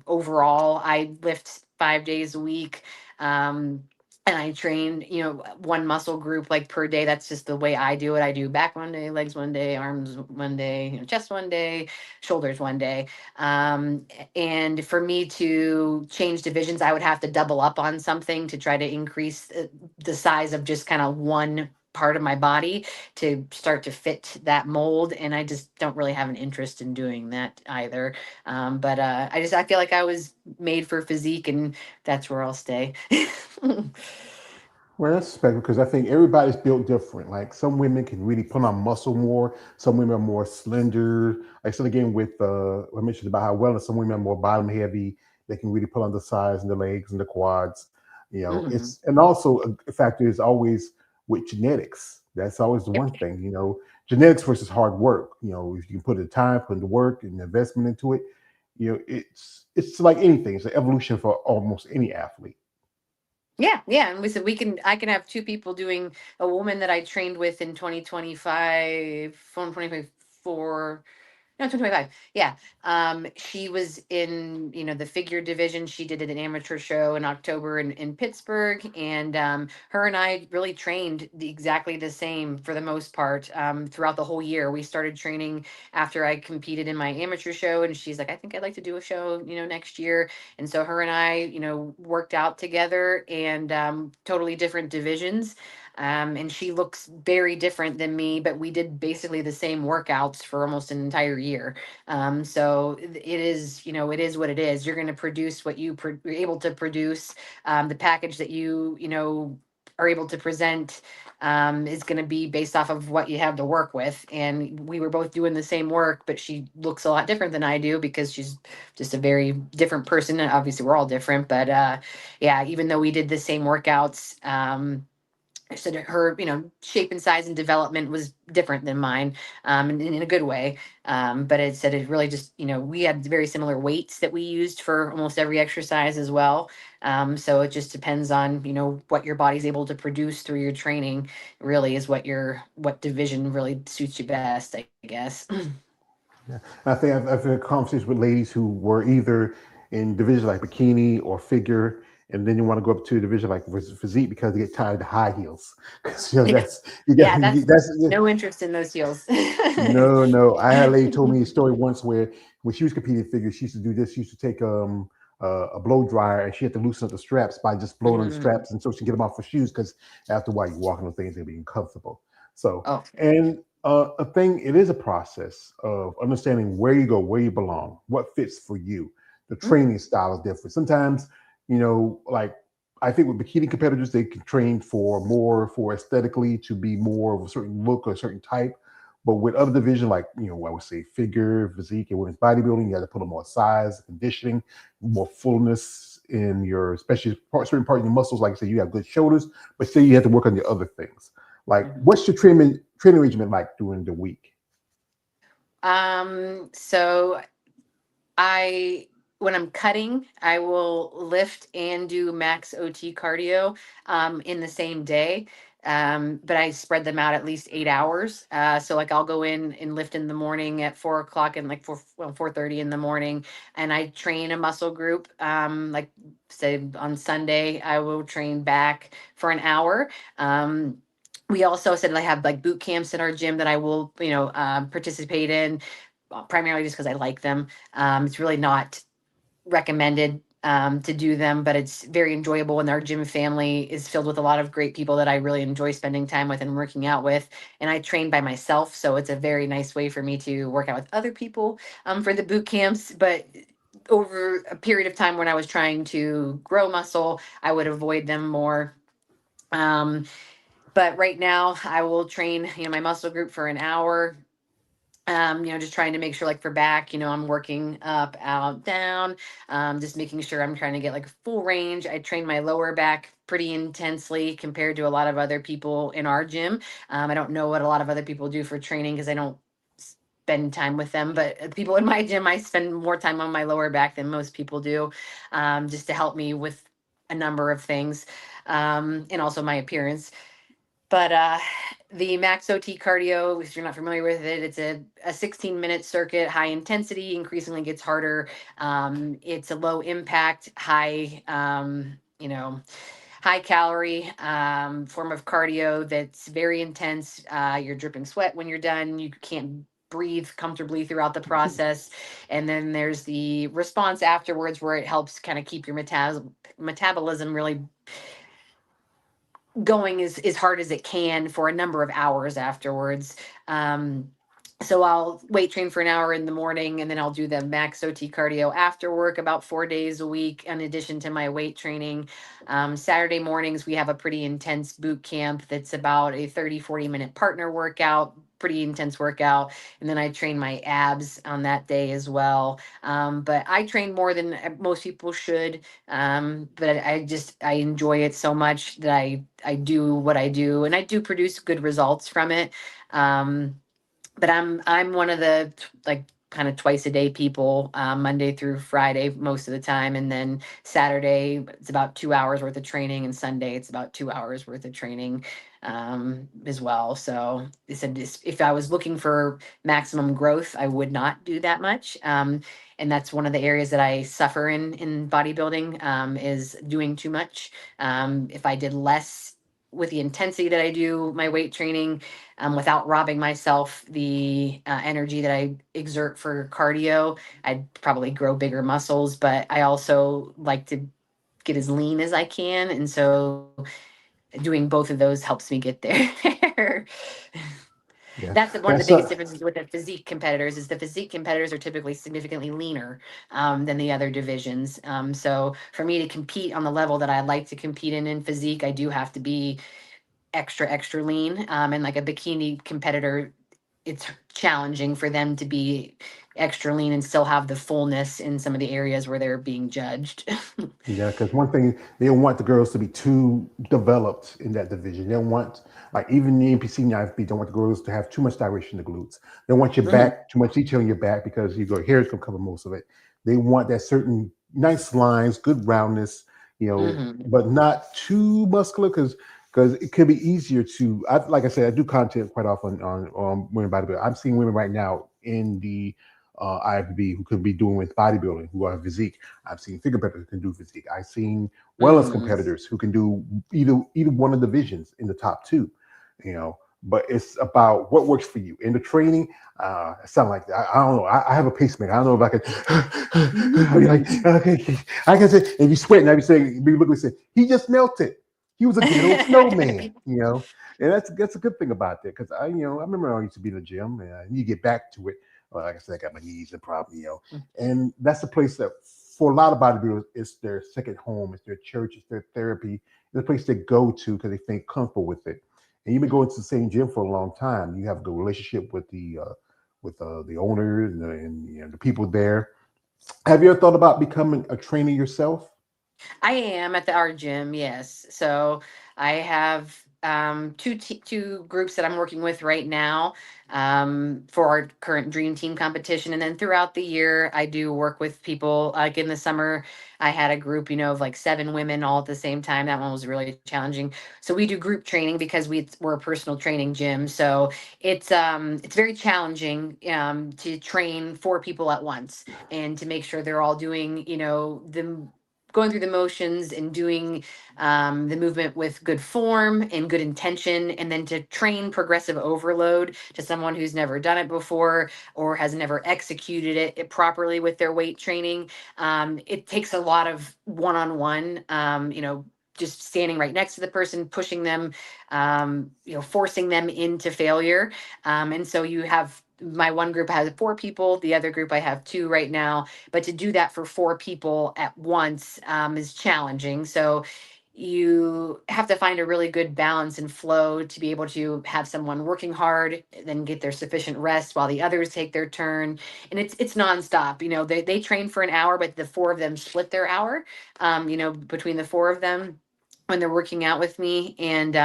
overall. I lift 5 days a week. And I train one muscle group like per day. That's just the way I do it. I do back one day, legs one day, arms one day, chest one day, shoulders one day. And for me to change divisions, I would have to double up on something to try to increase the size of just kind of one part of my body to start to fit that mold, and I just don't really have an interest in doing that either. But I feel like I was made for physique, and that's where I'll stay. Well, that's special because I think everybody's built different. Like some women can really put on muscle more. Some women are more slender. Like I said again with I mentioned about how wellness. Some women are more bottom heavy. They can really put on the sides and the legs and the quads. Mhm. It's and also a factor is always with genetics. That's always the Yep. one thing. Genetics versus hard work. If you can put the time, put the work and the investment into it, it's like anything. It's an evolution for almost any athlete. Yeah, yeah, and we said I can have two people doing a woman that I trained with in 2025, from 2024. No, 2025. Yeah. She was in, the figure division. She did an amateur show in October in Pittsburgh. And her and I really trained exactly the same for the most part throughout the whole year. We started training after I competed in my amateur show. And she's like, I think I'd like to do a show, next year. And so her and I, worked out together, and totally different divisions. And she looks very different than me, but we did basically the same workouts for almost an entire year. So it is, it is what it is. You're going to produce what you're able to produce. The package that you are able to present is going to be based off of what you have to work with. And we were both doing the same work, but she looks a lot different than I do because she's just a very different person. And obviously, we're all different, but yeah, even though we did the same workouts, so that her, shape and size and development was different than mine, in a good way. But it said it really just, we had very similar weights that we used for almost every exercise as well. So it just depends on, what your body's able to produce through your training. Really is what division really suits you best, I guess. Yeah. I think I've had conversations with ladies who were either in divisions like bikini or figure, and then you want to go up to a division like physique because they get tired of the high heels. Because Yeah, that's you got yeah, that's no interest in those heels. no, no. I had a lady told me a story once where when she was competing in figure, she used to do this. She used to take a blow dryer and she had to loosen up the straps by just blowing on the Mm. straps, and so she get them off her shoes because after a while you walk on those things, they're being comfortable. So Oh. and a thing, it is a process of understanding where you go, where you belong, what fits for you. The Mm. training style is different. Sometimes, like I think with bikini competitors, they can train for aesthetically to be more of a certain look or a certain type. But with other division, like I would say figure, physique, and women's bodybuilding, you got to put on more size, conditioning, more fullness in your, especially certain part of your muscles. Like I say, you have good shoulders, but still you have to work on your other things. Like, Mhm. what's your training regimen like during the week? So I when I'm cutting, I will lift and do max OT cardio in the same day. But I spread them out at least 8 hours. So like I'll go in and lift in the morning at 4 o'clock and like 4:30 in the morning, and I train a muscle group. Like say on Sunday, I will train back for an hour. We also said I have like boot camps in our gym that I will, participate in, primarily just because I like them. It's really not recommended to do them, but it's very enjoyable. And our gym family is filled with a lot of great people that I really enjoy spending time with and working out with. And I train by myself, so it's a very nice way for me to work out with other people for the boot camps. But over a period of time when I was trying to grow muscle, I would avoid them more. Um, but right now, I will train, my muscle group for an hour, just trying to make sure like for back, I'm working up, out, down, just making sure I'm trying to get like full range. I train my lower back pretty intensely compared to a lot of other people in our gym. I don't know what a lot of other people do for training because I don't spend time with them, but people in my gym, I spend more time on my lower back than most people do, just to help me with a number of things, and also my appearance. But the Max OT cardio, if you're not familiar with it, it's a 16-minute circuit, high intensity, increasingly gets harder. It's a low impact, high calorie form of cardio that's very intense. You're dripping sweat when you're done. You can't breathe comfortably throughout the process. And then there's the response afterwards where it helps kind of keep your metabolism really going as hard as it can for a number of hours afterwards. So I'll weight train for an hour in the morning, and then I'll do the max OT cardio after work about 4 days a week, in addition to my weight training. Saturday mornings, we have a pretty intense boot camp that's about a 30-40 minute partner workout, pretty intense workout. And then I train my abs on that day as well. But I train more than most people should. But I enjoy it so much that I do what I do, and I do produce good results from it. But I'm one of the like kind of twice a day people, Monday through Friday most of the time, and then Saturday it's about 2 hours worth of training, and Sunday it's about 2 hours worth of training as well. So they said if I was looking for maximum growth, I would not do that much. And that's one of the areas that I suffer in bodybuilding, is doing too much. If I did less with the intensity that I do my weight training, without robbing myself the energy that I exert for cardio, I'd probably grow bigger muscles. But I also like to get as lean as I can, and so doing both of those helps me get there. Yeah, That's one of the that's biggest differences with the physique competitors, is the physique competitors are typically significantly leaner than the other divisions. So for me to compete on the level that I'd like to compete in physique, I do have to be extra lean. And like a bikini competitor, it's challenging for them to be extra lean and still have the fullness in some of the areas where they're being judged. Yeah, because one thing they don't want the girls to be too developed in that division. They don't want, like, even the NPC and IFB don't want the girls to have too much direction in the glutes. They don't want your Mhm, back, too much detail in your back because your hair is gonna cover most of it. They want that certain nice lines, good roundness, mhm, but not too muscular because it could be easier to. Like I said, I do content quite often on women bodybuilding. I'm seeing women right now in the IFB who could be doing with bodybuilding who are physique. I've seen figure competitors who can do physique. I've seen wellness mhm. competitors who can do either one of the divisions in the top two. But it's about what works for you in the training. It sounds like I don't know. I have a pacemaker. I don't know if I can. I'll be like, okay, I can say if you sweating, I'll be saying, be looking and say, he just melted. He was a ghetto snowman. And that's a good thing about that because I remember I used to be in the gym and you get back to it. Well, like I said, I got my knees and problem. And that's the place that for a lot of bodybuilders, it's their second home, it's their church, it's their therapy, it's the place they go to because they feel comfortable with it. And you've been going to the same gym for a long time. You have a good relationship with the owner and the people there. Have you ever thought about becoming a trainer yourself? I am at the art gym, yes. So I have. two groups that I'm working with right now for our current dream team competition. And then throughout the year, I do work with people. Like in the summer, I had a group, of like 7 women all at the same time. That one was really challenging. So we do group training because we're a personal training gym. So it's very challenging to train 4 people at once and to make sure they're all doing, the going through the motions and doing the movement with good form and good intention, and then to train progressive overload to someone who's never done it before or has never executed it properly with their weight training. It takes a lot of one-on-one, just standing right next to the person, pushing them, forcing them into failure. And so you have my one group has 4 people, the other group I have 2 right now. But to do that for 4 people at once is challenging. So you have to find a really good balance and flow to be able to have someone working hard, then get their sufficient rest while the others take their turn. And it's nonstop. They train for an hour, but the 4 of them split their hour, between the 4 of them when they're working out with me. And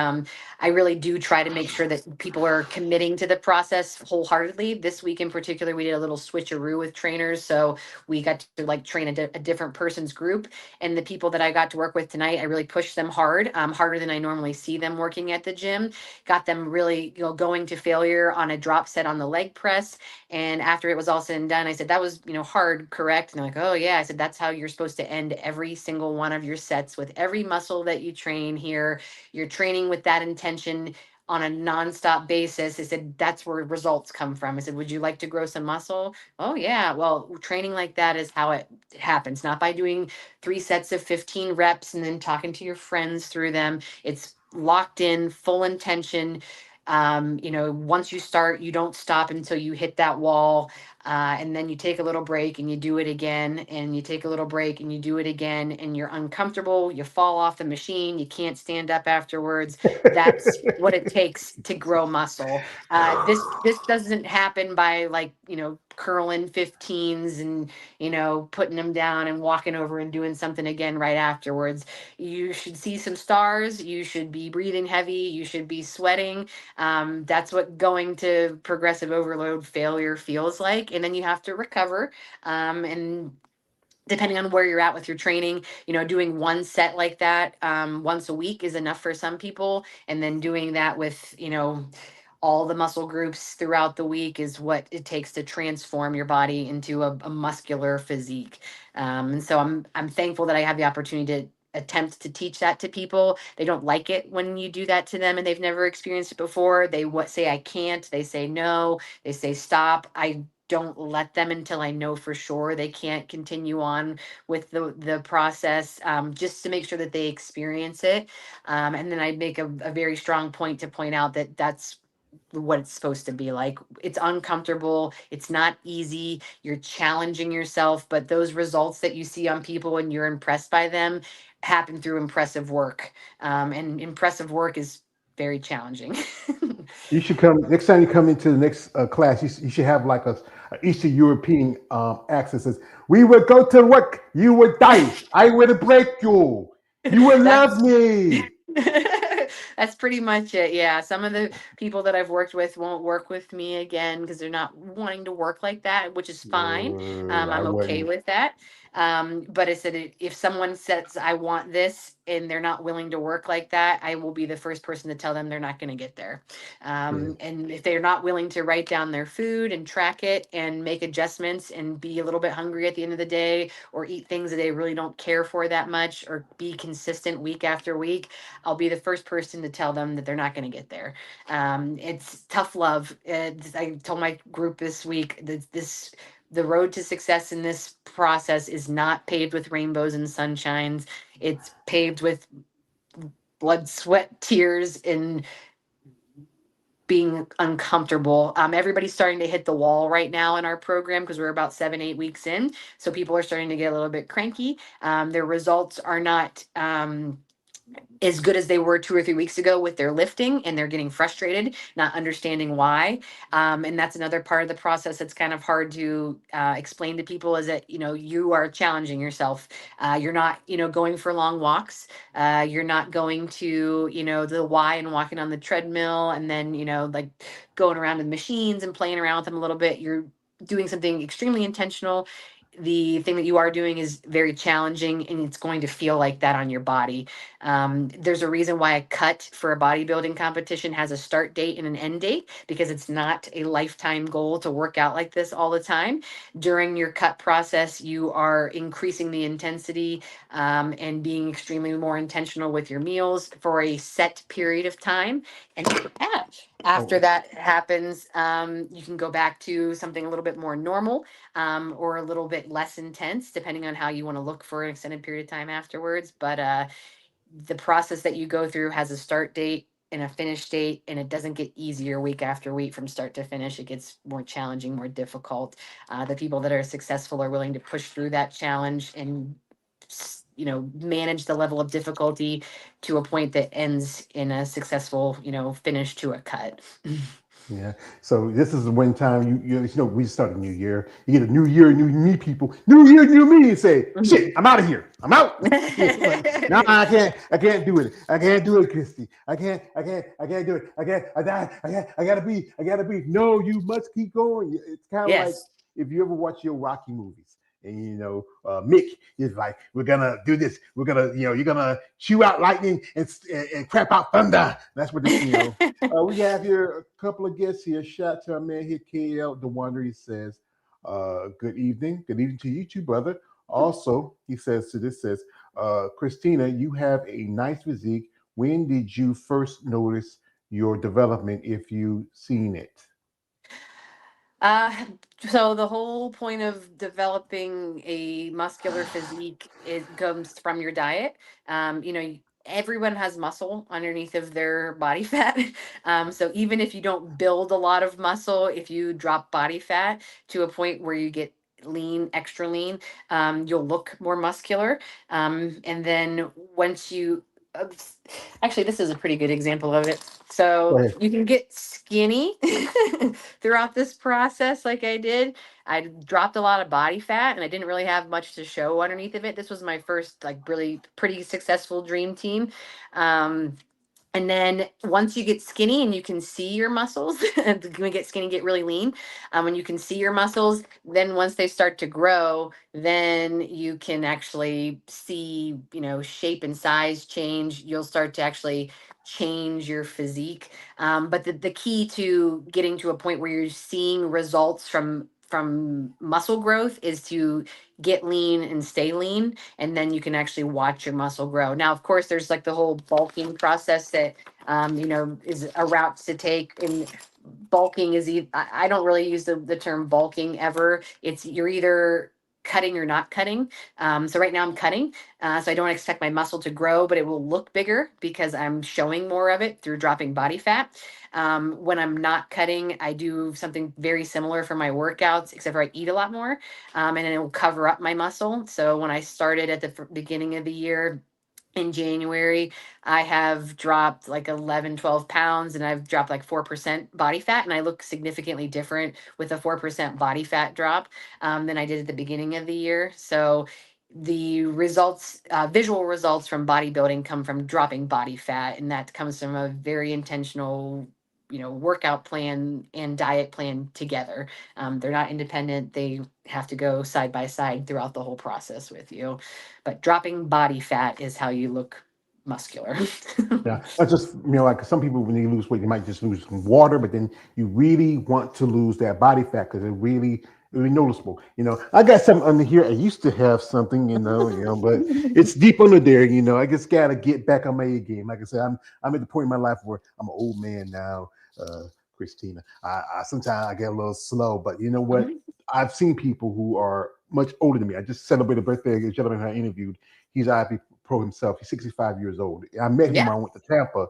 I really do try to make sure that people are committing to the process wholeheartedly. This week in particular, we did a little switcheroo with trainers. So we got to like train a different person's group. And the people that I got to work with tonight, I really pushed them hard, harder than I normally see them working at the gym. Got them really, going to failure on a drop set on the leg press. And after it was all said and done, I said, that was, hard, correct? And they're like, oh yeah. I said, that's how you're supposed to end every single one of your sets with every muscle that you train here. You're training with that intention on a nonstop basis. I said, that's where results come from. I said, would you like to grow some muscle? Oh yeah. Well, training like that is how it happens, not by doing 3 sets of 15 reps and then talking to your friends through them. It's locked in, full intention. Once you start, you don't stop until you hit that wall. And then you take a little break and you do it again, and you take a little break and you do it again, and you're uncomfortable. You fall off the machine. You can't stand up afterwards. That's what it takes to grow muscle. This doesn't happen by like curling 15s and putting them down and walking over and doing something again right afterwards. You should see some stars. You should be breathing heavy. You should be sweating. That's what going to progressive overload failure feels like. And then you have to recover. And depending on where you're at with your training, doing one set like that once a week is enough for some people. And then doing that with, all the muscle groups throughout the week is what it takes to transform your body into a muscular physique. And so I'm thankful that I have the opportunity to attempt to teach that to people. They don't like it when you do that to them and they've never experienced it before. They say I can't. They say no. They say stop. I don't let them until I know for sure they can't continue on with the process, just to make sure that they experience it. And then I make a very strong point to point out that that's what it's supposed to be like. It's uncomfortable. It's not easy. You're challenging yourself, but those results that you see on people and you're impressed by them happen through impressive work. And impressive work is very challenging. You should come next time you come into the next class. You should have like a Eastern European accent. Says, "We will go to work. You will die. I will break you. You will love That's me." that's pretty much it. Yeah. Some of the people that I've worked with won't work with me again because they're not wanting to work like that, which is fine. I I'm okay wouldn't. with that. But I said if someone says I want this and they're not willing to work like that, I will be the first person to tell them they're not going to get there. Yeah. And if they're not willing to write down their food and track it and make adjustments and be a little bit hungry at the end of the day, or eat things that they really don't care for that much, or be consistent week after week, I'll be the first person to tell them that they're not going to get there. It's tough love. I told my group this week that the road to success in this process is not paved with rainbows and sunshines. It's paved with blood, sweat, tears, and being uncomfortable. Everybody's starting to hit the wall right now in our program because we're about 7, 8 weeks in. So people are starting to get a little bit cranky. Their results are not as good as they were 2 or 3 weeks ago with their lifting, and they're getting frustrated, not understanding why. And that's another part of the process that's kind of hard to explain to people, is that, you are challenging yourself. You're not, going for long walks. You're not going to, the Y and walking on the treadmill and then, like going around with machines and playing around with them a little bit. You're doing something extremely intentional. The thing that you are doing is very challenging, and it's going to feel like that on your body. There's a reason why a cut for a bodybuilding competition has a start date and an end date, because it's not a lifetime goal to work out like this all the time. During your cut process, you are increasing the intensity, and being extremely more intentional with your meals for a set period of time. And after Oh, that happens, you can go back to something a little bit more normal, or a little bit less intense, depending on how you want to look for an extended period of time afterwards. But the process that you go through has a start date and a finish date, and it doesn't get easier week after week from start to finish. It gets more challenging, more difficult. The people that are successful are willing to push through that challenge and manage the level of difficulty to a point that ends in a successful finish to a cut. yeah. So this is when time we start a new year. You get a new year, new me people, new year, new me. You say, shit, I'm out of here. I'm out. Like, no, I can't do it. I can't do it, Christy. I can't do it. I gotta be. No, you must keep going. It's kind of like Yes. if you ever watch your Rocky movies. And Mick is like, we're gonna do this. We're gonna, you're gonna chew out lightning and crap out thunder. That's what this. We have here a couple of guests here. Shout out to our man here, KL the Wonder. He says, good evening. Good evening to you too, brother. Also, he says, Christina, you have a nice physique. When did you first notice your development, if you seen it? Uh, so the whole point of developing a muscular physique, it comes from your diet. Everyone has muscle underneath of their body fat. So even if you don't build a lot of muscle, if you drop body fat to a point where you get lean, extra lean, you'll look more muscular. And then once you, uh, actually, this is a pretty good example of it. Go So ahead. you can get skinny throughout this process, like I did. I dropped a lot of body fat and I didn't really have much to show underneath of it. This was my first, like, really pretty successful dream team. Um, and then once you get skinny and you can see your muscles, when you get skinny, get really lean. When you can see your muscles, then once they start to grow, then you can actually see, shape and size change. You'll start to actually change your physique. But the key to getting to a point where you're seeing results from muscle growth is to get lean and stay lean, and then you can actually watch your muscle grow. Now, of course, there's like the whole bulking process that is a route to take. And bulking is I don't really use the term bulking ever. It's you're either cutting or not cutting. So right now I'm cutting, so I don't expect my muscle to grow, but it will look bigger because I'm showing more of it through dropping body fat. When I'm not cutting, I do something very similar for my workouts, except for I eat a lot more, and it will cover up my muscle. So when I started at the beginning of the year, in January, I have dropped like 11, 12 pounds, and I've dropped like 4% body fat. And I look significantly different with a 4% body fat drop, than I did at the beginning of the year. So the results, visual results from bodybuilding come from dropping body fat. And that comes from a very intentional, workout plan and diet plan together. They're not independent. They have to go side by side throughout the whole process with you. But dropping body fat is how you look muscular. Yeah, that's just like some people when they lose weight, they might just lose some water, but then you really want to lose that body fat because really noticeable. I got something under here. I used to have something, but it's deep under there. I just gotta get back on my A game. Like I said, I'm at the point in my life where I'm an old man now. Christina, I sometimes I get a little slow, but you know what? Mhm. I've seen people who are much older than me. I just celebrated a birthday. A gentleman I interviewed. He's IFB pro himself. He's 65 years old. I met him Yeah. when I went to Tampa.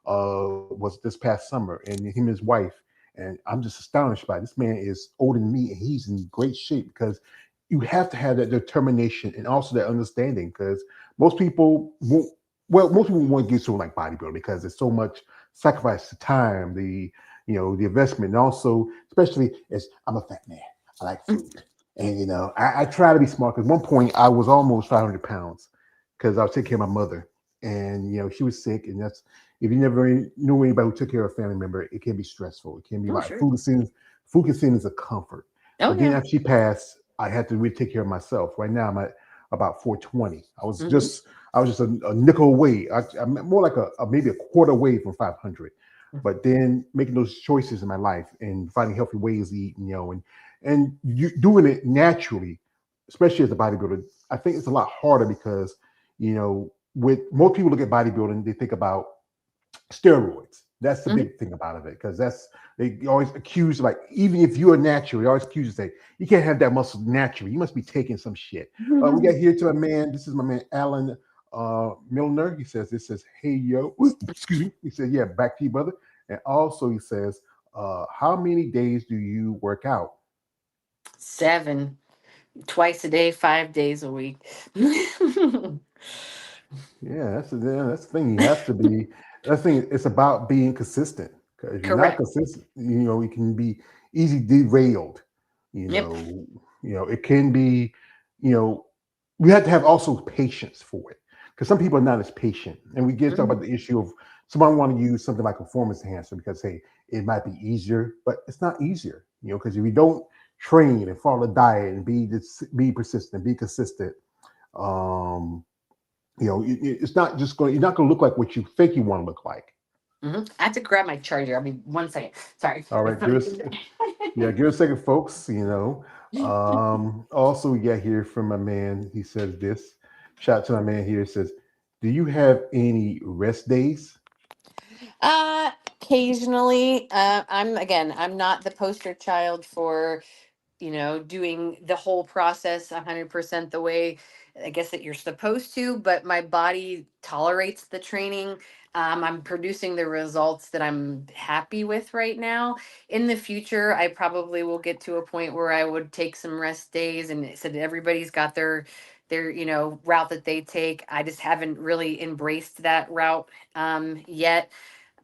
Was this past summer, and him and his wife. And I'm just astonished by it. This man is older than me, and he's in great shape because you have to have that determination and also that understanding. Because most people won't. well, most people want to get to like bodybuilding because there's so much sacrifice to time, the investment, and also especially as I'm a fat man, I like food, and I try to be smart. Because one point I was almost 500 pounds because I was taking care of my mother, and she was sick, and that's if you never knew anybody who took care of a family member, it can be stressful. It can be Oh, like sure. food can seen as a comfort, Oh, but then yeah. after she passed, I had to really take care of myself. Right now, I'm at about 420. Hmm. I was just a nickel away. I'm more like maybe a quarter away from 500. But then making those choices in my life and finding healthy ways to eat, and you doing it naturally, especially as a bodybuilder, I think it's a lot harder because with most people look at bodybuilding, they think about steroids. That's the Hmm. big thing about it because they always accuse like even if you're natural, they always accuse you say you can't have that muscle naturally. You must be taking some shit. We got here to a man. This is my man Alan Milner. He says this says hey yo. Excuse me. He said yeah, back to you brother. And also he says how many days do you work out? 7, twice a day, 5 days a week. That's the thing. You have to be. That's the thing. It's about being consistent. 'Cause if you're not Correct. consistent, it can be easy derailed. You Yep. know, it can be. You know, we have to have also patience for it because some people are not as patient, and we get to talk Hmm. about the issue of someone want to use something like performance enhancer because hey, it might be easier, but it's not easier. Because if you don't train and follow the diet and be persistent, be consistent. Um, it's not just going. You're not going to look like what you think you want to look like. I have to grab my charger. I'll be 1 second. Sorry. All right, yeah, give us a second, folks. Also we got here from my man. He says this. Shout out to my man here. He says, "Do you have any rest days?" Uh, occasionally, I'm not the poster child for doing the whole process 100% the way I guess that you're supposed to, but my body tolerates the training. I'm producing the results that I'm happy with right now. In the future, I probably will get to a point where I would take some rest days, and it said everybody's got their route that they take. I just haven't really embraced that route yet.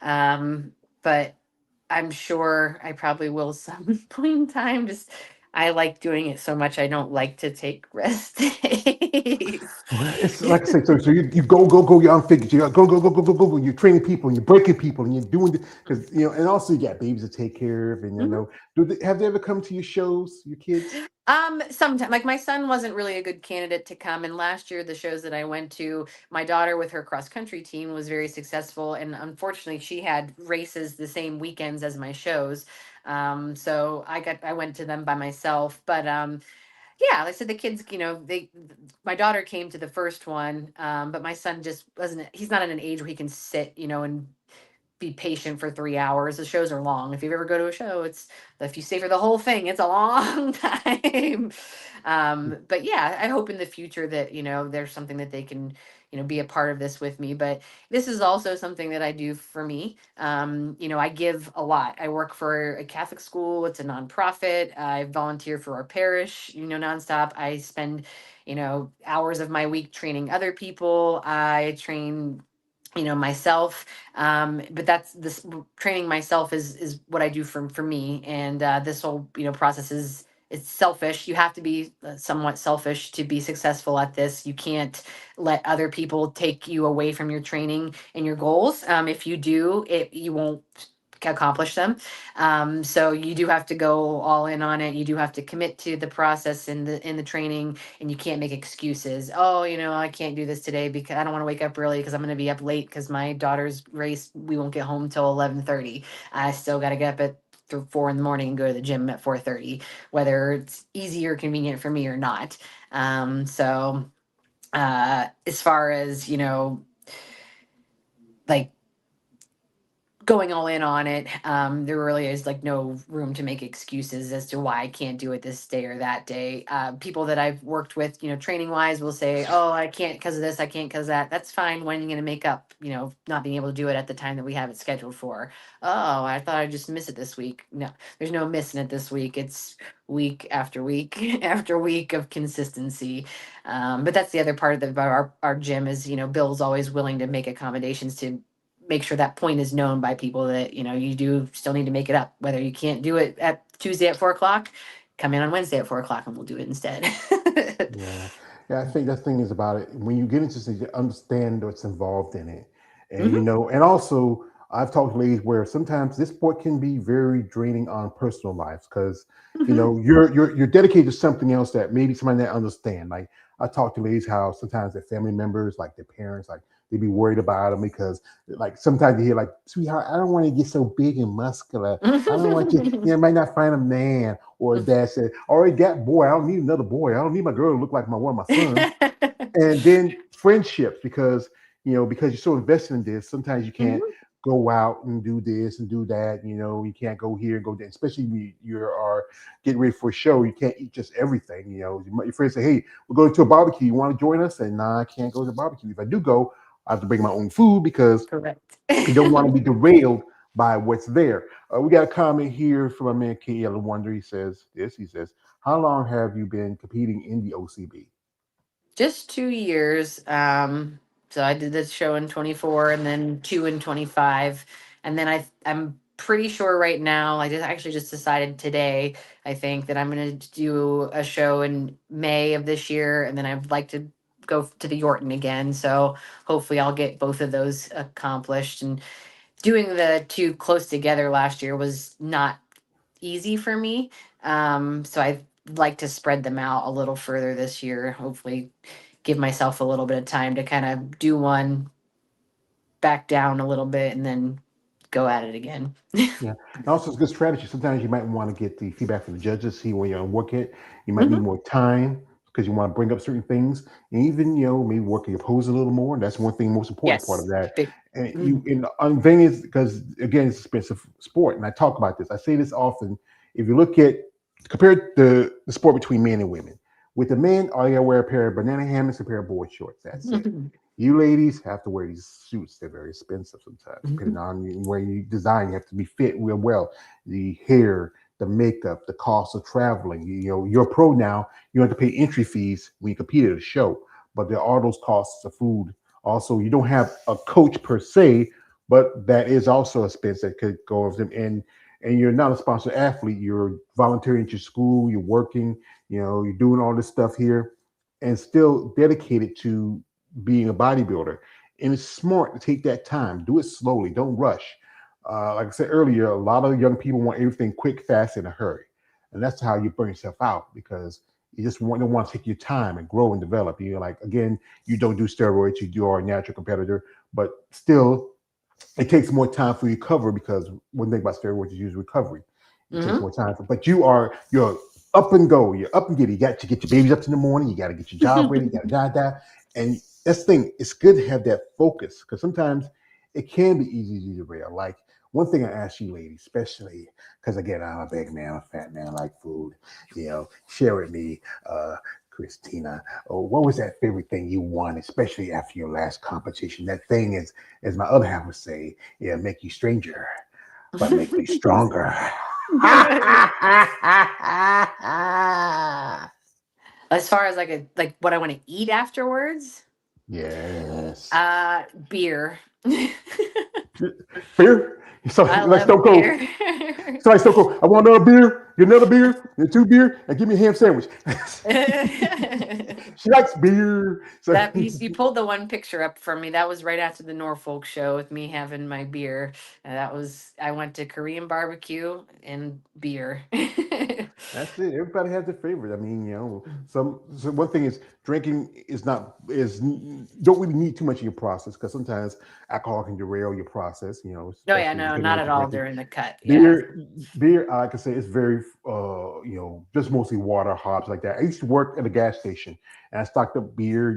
Um, but I'm sure I probably will some point in time. Just I like doing it so much. I don't like to take rest days. Well, it's like I say, so you go, you're on figures, you go, and you're training people, and you're breaking people, and you're doing because and also you got babies to take care of, and Mhm. have they ever come to your shows, your kids? Sometimes, like my son wasn't really a good candidate to come, and last year the shows that I went to, my daughter with her cross country team was very successful, and unfortunately she had races the same weekends as my shows. So I went to them by myself, but yeah, like I said, the kids, my daughter came to the first one, but my son just wasn't. He's not at an age where he can sit, and be patient for 3 hours. The shows are long. If you ever go to a show, if you stay for the whole thing, it's a long time. But yeah, I hope in the future that there's something that they can be a part of this with me. But this is also something that I do for me. I give a lot. I work for a Catholic school. It's a nonprofit. I volunteer for our parish. Nonstop. I spend hours of my week training other people. I train myself, but that's this training myself is what I do for me, and this whole process is it's selfish. You have to be somewhat selfish to be successful at this. You can't let other people take you away from your training and your goals. If you do it, you won't accomplish them. So you do have to go all in on it. You do have to commit to the process in the training, and you can't make excuses. Oh, I can't do this today because I don't want to wake up early because I'm going to be up late because my daughter's race. We won't get home till 11:30. I still got to get up at 4 in the morning and go to the gym at 4:30, whether it's easy or convenient for me or not. As far as like going all in on it. There really is like no room to make excuses as to why I can't do it this day or that day. People that I've worked with, training wise, will say, "Oh, I can't because of this. I can't because of that." That's fine. When are you going to make up? Not being able to do it at the time that we have it scheduled for. Oh, I thought I'd just miss it this week. No, there's no missing it this week. It's week after week after week of consistency. But that's the other part of our gym is, Bill's always willing to make accommodations to make sure that point is known by people that, you do still need to make it up. Whether you can't do it at Tuesday at 4 o'clock, come in on Wednesday at 4 o'clock and we'll do it instead. Yeah, yeah. I think the thing is about it when you get into this, you understand what's involved in it, and Hmm. and also I've talked to ladies where sometimes this sport can be very draining on personal lives because Hmm. you're dedicated to something else that maybe somebody that understand. Like I talk to ladies how sometimes their family members, like their parents, like they be worried about them because like sometimes you hear like, sweetheart, I don't want to get so big and muscular. I don't want you, might not find a man. Or dad said, already got boy, I don't need another boy. I don't need my girl to look like one of my sons. And then friendships, because because you're so invested in this, sometimes you can't Mhm. go out and do this and do that. You can't go here and go there, especially when you are getting ready for a show. You can't eat just everything. Your friends say, hey, we're going to a barbecue. You want to join us? And nah, I can't go to the barbecue. If I do go, I have to bring my own food because Correct. you don't want to be derailed by what's there. We got a comment here from my man KL Wonder. He says this. He says, "How long have you been competing in the OCB?" Just 2 years. So I did this show in 24 and then two in 25. And then I'm pretty sure right now, I just actually just decided today, I think that I'm going to do a show in May of this year. And then I'd like to go to the Yorton again. So hopefully I'll get both of those accomplished. And doing the two close together last year was not easy for me. So I'd like to spread them out a little further this year. Hopefully, give myself a little bit of time to kind of do one, back down a little bit, and then go at it again. Yeah, and also it's a good strategy. Sometimes you might want to get the feedback from the judges, see where you're work it. You might need Hmm. more time because you want to bring up certain things, and even maybe work your pose a little more. That's one thing, most important part of Yes. that. Big. And you Mhm. in on thing is because again, it's expensive sport, and I talk about this. I say this often. If you look at compare the sport between men and women, with the men, all you gotta wear a pair of banana hammocks, a pair of board shorts. That's it. You ladies have to wear these suits. They're very expensive sometimes, depending on where you design. You have to be fit real well. The hair, the makeup, the cost of traveling. You're a pro now. You have to pay entry fees when you compete at a show, but there are those costs of food. Also, you don't have a coach per se, but that is also a expense that could go over them. And you're not a sponsored athlete. You're volunteering at your school. You're working. You're doing all this stuff here, and still dedicated to being a bodybuilder. And it's smart to take that time. Do it slowly. Don't rush. Like I said earlier, a lot of young people want everything quick, fast, in a hurry, and that's how you burn yourself out because you just don't want to take your time and grow and develop. Like again, you don't do steroids. You are a natural competitor, but still, it takes more time for you to recover because one thing about steroids is usually recovery. It takes Hmm. more time. But you're up and go. You're up and get it. You got to get your babies up in the morning. You got to get your job ready. You got to that. And that's the thing. It's good to have that focus because sometimes it can be easy to derail. Like one thing I ask you, ladies, especially because again, I'm a big man, I'm a fat man, I like food. Share with me, Kristina. Oh, what was that favorite thing you won, especially after your last competition? That thing is, as my other half would say, yeah, make you stranger, but make me stronger. As far as like what I want to eat afterwards, Yes. beer. Beer? So I like love Stone Cold. beer. So like Stone Cold. I want another beer, get another beer, and two beer, and give me a ham sandwich. She likes beer. So That you pulled the one picture up for me. That was right after the Norfolk show with me having my beer. And that was I went to Korean barbecue and beer. That's it. Everybody has their favorite. I mean, so one thing is drinking is not is don't really need too much in your process because sometimes alcohol can derail your process. No, yeah, Especially no, depending on not what at you're all drinking. during the cut. Yeah. Beer, beer, like I can say it's very, just mostly water, hops like that. I used to work at a gas station and I stocked up beer.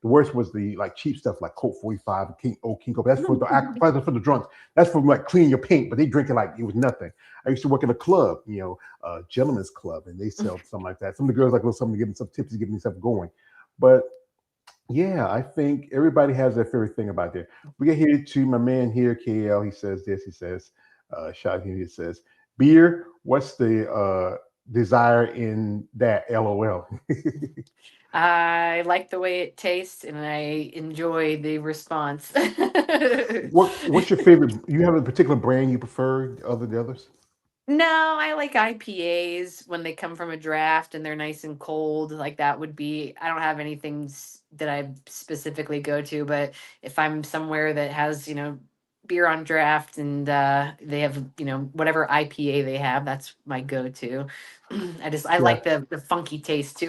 The worst was the like cheap stuff like Coke 45, King Coke. That's that's for the drunks. That's for like cleaning your paint, but they drink it like it was nothing. I used to work in a club, gentlemen's club, and they sell something like that. Some of the girls like a little something to give themselves tips to get themselves going. But yeah, I think everybody has their favorite thing about there. We get here to my man here, KL. He says this. He says, shot here. He says, beer. What's the desire in that? LOL. I like the way it tastes and I enjoy the response. What's your favorite? You have a particular brand you prefer other than the others? No, I like IPAs when they come from a draft and they're nice and cold. Like that would be, I don't have anything that I specifically go to, but if I'm somewhere that has, beer on draft and they have, whatever IPA they have, that's my go-to. I Yeah, like the funky taste to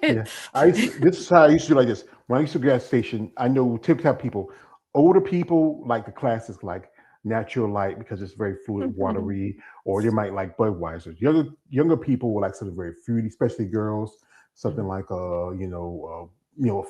yeah. it. This is how I used to do like this. When I used to go to gas station, I know typical people, older people like the classics like Natural Light because it's very fluid, watery, or they might like Budweiser. Younger people will like something very fruity, especially girls, something like a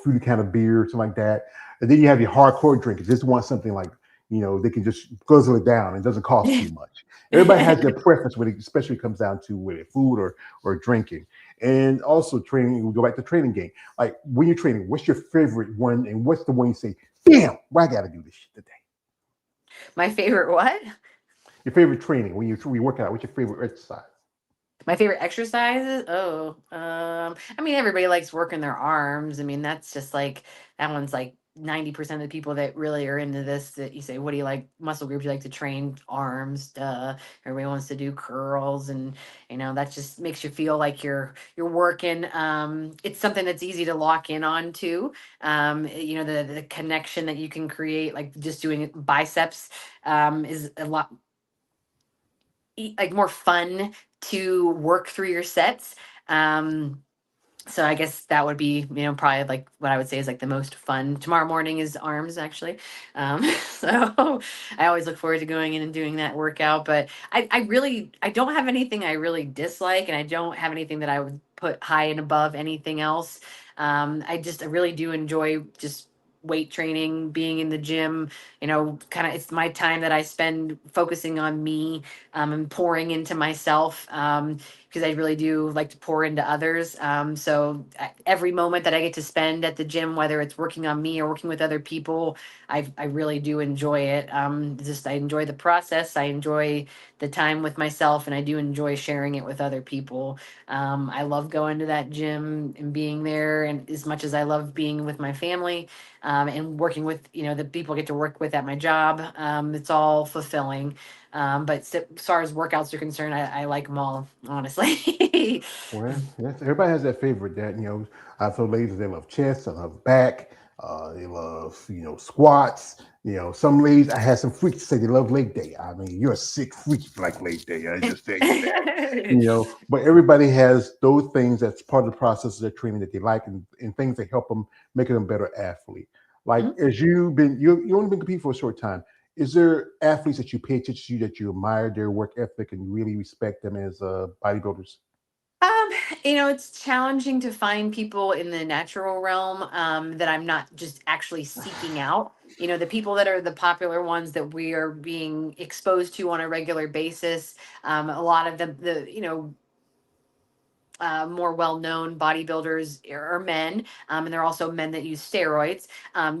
fruity kind of beer, something like that. And then you have your hardcore drinkers. Just want something like they can just guzzle it down. It doesn't cost too much. Everybody has their preference when it especially comes down to whether food or drinking. And also training, we go back to training game. Like when you're training, what's your favorite one and what's the one you say, damn, well, I gotta do this shit today? My favorite what? Your favorite training when you work out, what's your favorite exercise? My favorite exercises? Oh, I mean, everybody likes working their arms. I mean, that's just like that one's like 90% of the people that really are into this. That you say, what do you like? Muscle groups you like to train? Arms. Duh. Everybody wants to do curls, and that just makes you feel like you're working. It's something that's easy to lock in on too. The connection that you can create, like just doing biceps, is a lot like more fun to work through your sets. Um, so I guess that would be, probably like what I would say is like the most fun. Tomorrow morning is arms actually. So I always look forward to going in and doing that workout. But I don't have anything I really dislike, and I don't have anything that I would put high and above anything else. I really do enjoy just weight training, being in the gym, kind of it's my time that I spend focusing on me, and pouring into myself. Because I really do like to pour into others. So every moment that I get to spend at the gym, whether it's working on me or working with other people, I really do enjoy it. Just I enjoy the process. I enjoy the time with myself, and I do enjoy sharing it with other people. I love going to that gym and being there, and as much as I love being with my family, and working with the people I get to work with at my job, it's all fulfilling. But as far as workouts are concerned, I like them all, honestly. Well, yes, everybody has that favorite that, I feel ladies, they love chest, they love back, they love, squats. Some ladies, I had some freaks say they love leg day. I mean, you're a sick freak if you like leg day. I just tell you that. But everybody has those things that's part of the process of their training that they like and things that help them make them a better athlete. Like Mhm. as you only been competing for a short time. Is there athletes that you pay attention to that you admire their work ethic and you really respect them as bodybuilders? Um, it's challenging to find people in the natural realm, that I'm not just actually seeking out. The people that are the popular ones that we are being exposed to on a regular basis. A lot of the more well-known bodybuilders are men, and there are also men that use steroids.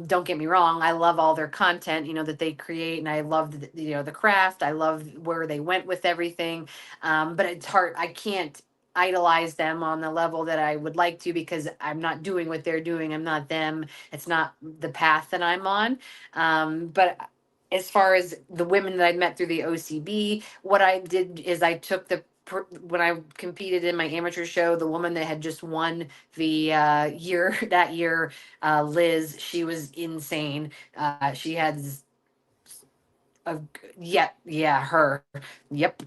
Don't get me wrong, I love all their content, that they create, and I love the craft. I love where they went with everything, but it's hard. I can't idolize them on the level that I would like to because I'm not doing what they're doing. I'm not them. It's not the path that I'm on. But as far as the women that I met through the OCB, what I did is I took when I competed in my amateur show, the woman that had just won the year that year, Liz, she was insane. She had Yeah, her. Yep.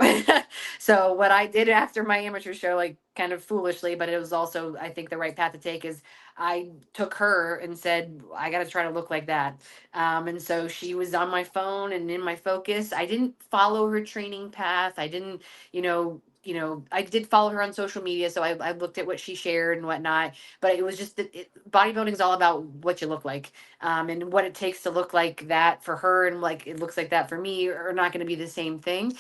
So what I did after my amateur show, like kind of foolishly, but it was also I think the right path to take, is I took her and said I got to try to look like that. And so she was on my phone and in my focus. I didn't follow her training path. I didn't, I did follow her on social media, so I looked at what she shared and whatnot. But it was just that bodybuilding is all about what you look like, and what it takes to look like that for her, and like it looks like that for me, are not going to be the same thing.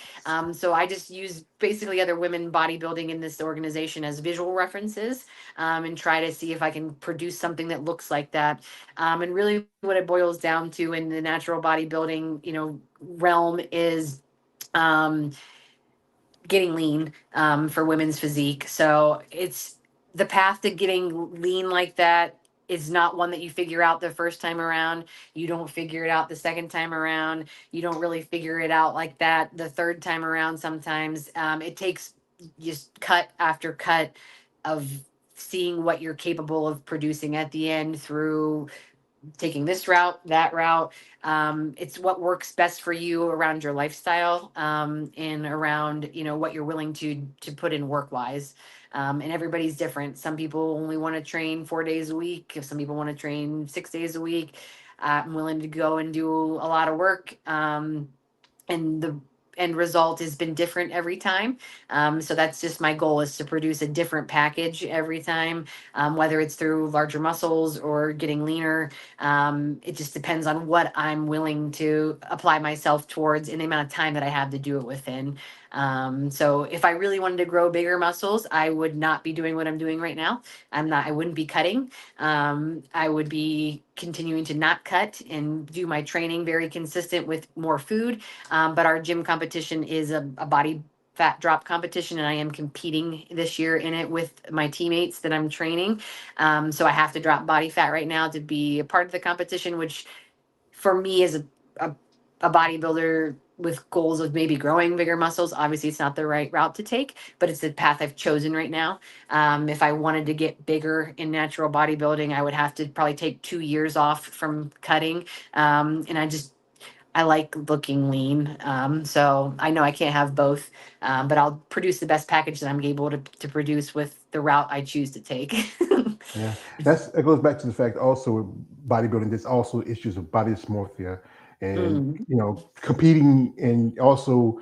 So I just use basically other women bodybuilding in this organization as visual references, and try to see if I can produce something that looks like that. And really, what it boils down to in the natural bodybuilding, realm is. Um, Getting lean, for women's physique. So it's the path to getting lean like that is not one that you figure out the first time around. You don't figure it out the second time around. You don't really figure it out like that the third time around. Sometimes it takes just cut after cut of seeing what you're capable of producing at the end through taking this route, that route. It's what works best for you around your lifestyle, and around what you're willing to put in work wise. And everybody's different. Some people only want to train 4 days a week. If some people want to train 6 days a week, I'm willing to go and do a lot of work. And the end result has been different every time. So that's just my goal, is to produce a different package every time, whether it's through larger muscles or getting leaner. It just depends on what I'm willing to apply myself towards in the amount of time that I have to do it within. So if I really wanted to grow bigger muscles, I would not be doing what I'm doing right now. I wouldn't be cutting. I would be continuing to not cut and do my training very consistent with more food. But our gym competition is a body fat drop competition, and I am competing this year in it with my teammates that I'm training. So I have to drop body fat right now to be a part of the competition, which for me as a, a bodybuilder with goals of maybe growing bigger muscles, obviously it's not the right route to take, but it's the path I've chosen right now. If I wanted to get bigger in natural bodybuilding, I would have to probably take 2 years off from cutting. And I like looking lean. So I know I can't have both, but I'll produce the best package that I'm able to produce with the route I choose to take. Yeah, that goes back to the fact also with bodybuilding. There's also issues of body dysmorphia, and Mm, competing, and also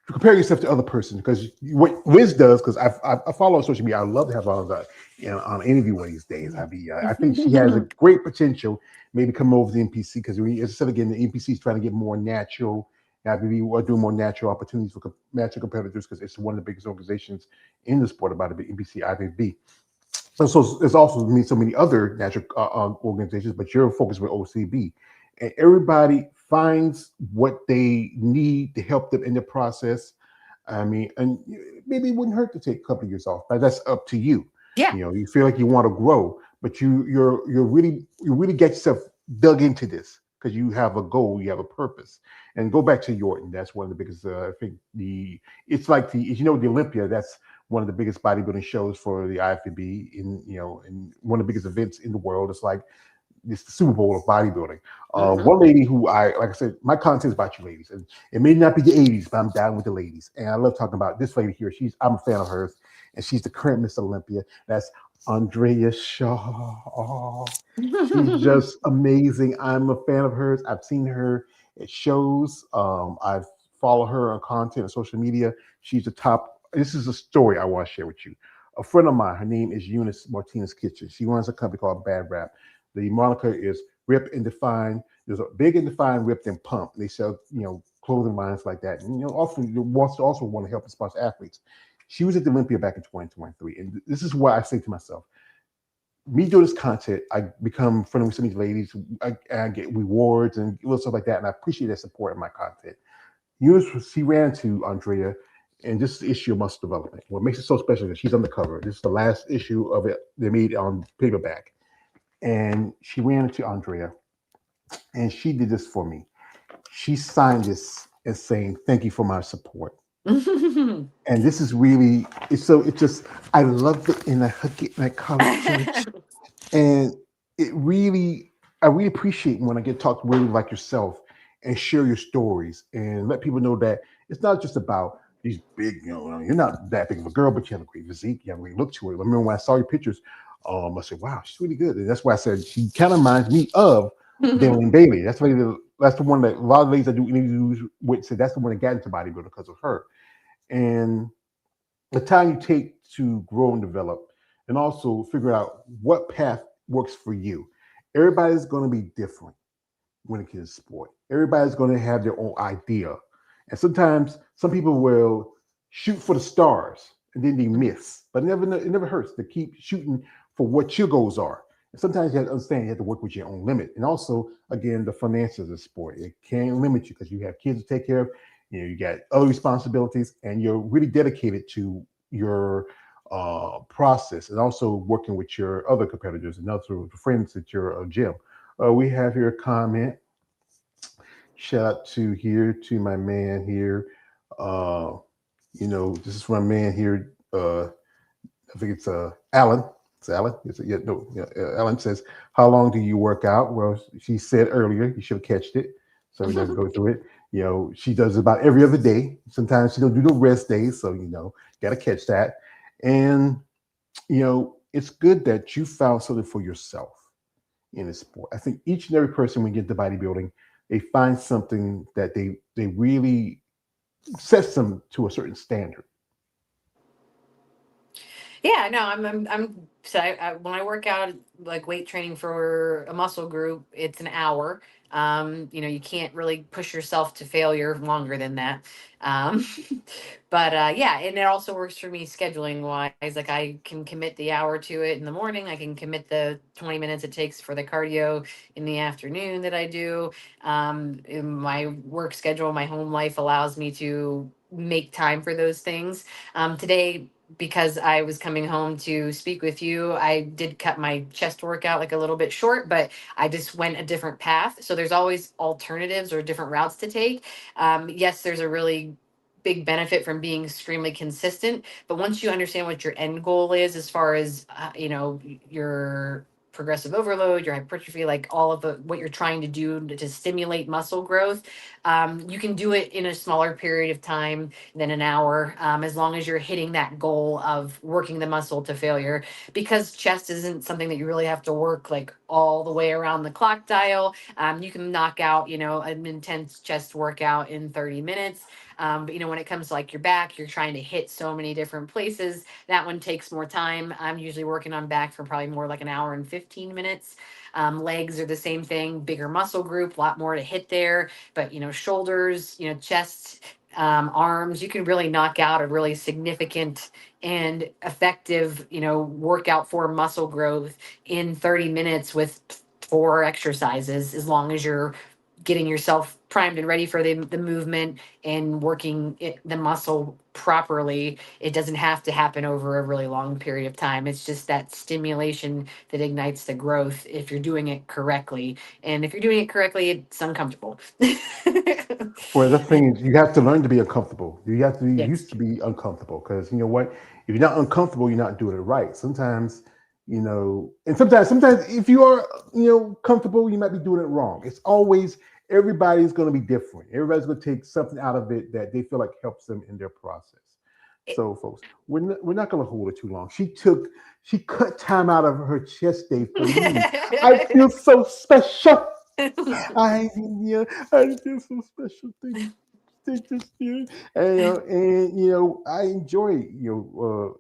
comparing yourself to other person. Because what Liz does, because I follow on social media. I love to have her on the on interview one of these days. I think she has a great potential. Maybe come over to the NPC, because we, as I said again, the NPC is trying to get more natural. I believe we're doing more natural opportunities for natural competitors, because it's one of the biggest organizations in the sport about the NPC IFBB. And so there's also so many other natural organizations, but you're focused with OCB, and everybody finds what they need to help them in the process. I mean, and maybe it wouldn't hurt to take a couple of years off, but that's up to you. yeah. You feel like you want to grow, but you really get yourself dug into this because you have a goal, you have a purpose. And go back to Yorton. That's one of the biggest. I think it's like the Olympia. That's one of the biggest bodybuilding shows for the IFBB in one of the biggest events in the world. It's like it's the Super Bowl of bodybuilding. Hmm. One lady who like I said, my content is about you ladies, and it may not be the '80s, but I'm down with the ladies, and I love talking about this lady here. I'm a fan of hers, and she's the current Miss Olympia. That's Andrea Shaw. Oh, she's just amazing. I'm a fan of hers. I've seen her at shows. I've followed her on content on social media. She's the top. This is a story I want to share with you. A friend of mine, her name is Eunice Martinez Kitchen. She runs a company called Bad Rap. The moniker is Rip and Define. There's a big and define, ripped and pump. They sell, clothing lines like that. And, often also want to help and sponsor athletes. She was at the Olympia back in 2023. And this is why I say to myself, me doing this content, I become friendly with some of these ladies. I get rewards and little stuff like that. And I appreciate that support in my content. She ran into Andrea, and this is the issue of muscle development. What makes it so special is she's on the cover. This is the last issue of it they made on paperback. And she ran into Andrea, and she did this for me. She signed this as saying, "Thank you for my support." And this is really it just I love it, and I hug it and I call it George. And it really I really appreciate when I get to talk to women like yourself, and share your stories and let people know that it's not just about these big, you're not that big of a girl, but you have a great physique, you have a great look to it. I remember when I saw your pictures, I said, wow, she's really good. And that's why I said she kind of reminds me of Darren Bailey. That's the one that a lot of ladies I do interviews with said that's the one that got into bodybuilding because of her. And the time you take to grow and develop, and also figure out what path works for you. Everybody's going to be different when it comes to sport. Everybody's going to have their own idea. And sometimes some people will shoot for the stars and then they miss. But it never hurts to keep shooting for what your goals are. And sometimes you have to understand you have to work with your own limit. And also, again, the finances of sport. It can't limit you because you have kids to take care of. You got other responsibilities, and you're really dedicated to your process and also working with your other competitors and other friends at your gym. We have here a comment. Shout out to here to my man here. Uh, this is from my man here. I think it's Alan. It's Alan. Yeah, no, yeah, Alan says, "How long do you work out?" Well, she said earlier. You should have catched it, so we doesn't go through it. She does it about every other day. Sometimes she don't do the rest days, so got to catch that. And it's good that you found something for yourself in a sport. I think each and every person when you get to bodybuilding, they find something that they really sets them to a certain standard. Yeah, no, I'm so when I work out like weight training for a muscle group, it's an hour. You can't really push yourself to failure longer than that. Um, but yeah, and it also works for me scheduling wise. Like I can commit the hour to it in the morning. I can commit the 20 minutes it takes for the cardio in the afternoon that I do. In my work schedule, my home life allows me to make time for those things. Today, because I was coming home to speak with you, I did cut my chest workout like a little bit short, but I just went a different path. So there's always alternatives or different routes to take. Yes, there's a really big benefit from being extremely consistent, but once you understand what your end goal is, as far as your progressive overload, your hypertrophy, like all of the what you're trying to do to stimulate muscle growth, you can do it in a smaller period of time than an hour, as long as you're hitting that goal of working the muscle to failure. Because chest isn't something that you really have to work like all the way around the clock dial. You can knock out, an intense chest workout in 30 minutes. But when it comes to like your back, you're trying to hit so many different places. That one takes more time. I'm usually working on back for probably more like an hour and 15 minutes. Legs are the same thing, bigger muscle group, a lot more to hit there. But shoulders, chest, arms, you can really knock out a really significant and effective, workout for muscle growth in 30 minutes with four exercises, as long as you're getting yourself primed and ready for the movement and working the muscle properly. It doesn't have to happen over a really long period of time. It's just that stimulation that ignites the growth if you're doing it correctly. And if you're doing it correctly, it's uncomfortable. Well, the thing is, you have to learn to be uncomfortable. You have to be used Yes. to be uncomfortable because you know what? If you're not uncomfortable, you're not doing it right. Sometimes, and sometimes if you are, comfortable, you might be doing it wrong. It's always everybody's going to be different. Everybody's going to take something out of it that they feel like helps them in their process. So, folks, we're not going to hold it too long. She cut time out of her chest day for me. I feel so special. I feel so special. Thank you, Spirit. And I enjoy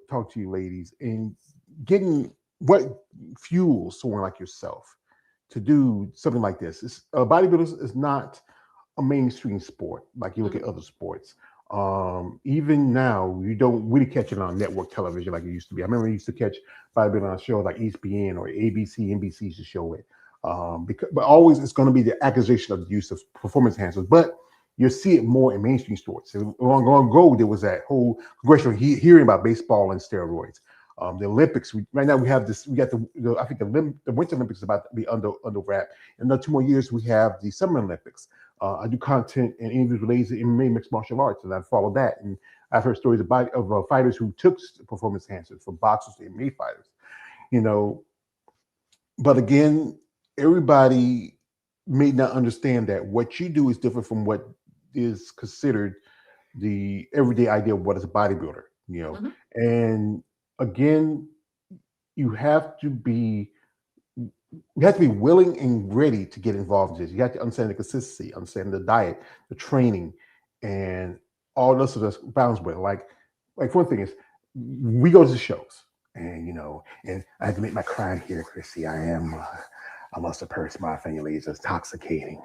talk to you ladies and getting what fuels someone like yourself to do something like this. Bodybuilding is not a mainstream sport like you look at Mhm. other sports. Even now, you don't really catch it on network television like it used to be. I remember I used to catch bodybuilding on shows like ESPN or ABC, NBC used to show it. But always it's going to be the accusation of the use of performance enhancers. But you'll see it more in mainstream sports. And long ago, there was that whole congressional hearing about baseball and steroids. The Olympics. Right now, we have this. We got I think the Winter Olympics is about to be under wrap. In another 2 more years, we have the Summer Olympics. I do content and interviews related to MMA, mixed martial arts, and I follow that. And I've heard stories of fighters who took performance enhancers from boxers to MMA fighters. You know, but again, everybody may not understand that what you do is different from what is considered the everyday idea of what is a bodybuilder, Mhm. and again, you have to be you have to be willing and ready to get involved in this. You have to understand the consistency, understand the diet, the training, and all this of this balance with it. Like one thing is, we go to the shows, and and I have to make my crime here, Chrissy. I lost a purse. My family is intoxicating,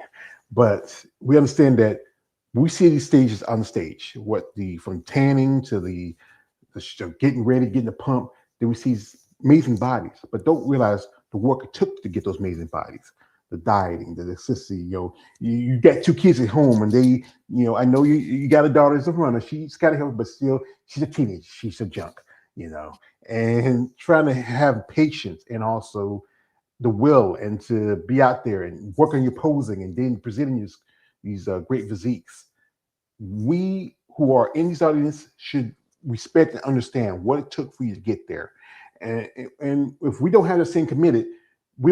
but we understand that we see these stages on the stage. What the from tanning to the show, getting ready, getting the pump. Then we see these amazing bodies, but don't realize the work it took to get those amazing bodies. The dieting, the necessity. You got two kids at home, and they, I know you got a daughter as a runner. She's got to help, but still, she's a teenager. She's a junk, you know. And trying to have patience and also the will and to be out there and work on your posing and then presenting these great physiques. We who are in these audiences should respect and understand what it took for you to get there. And if we don't have the same committed,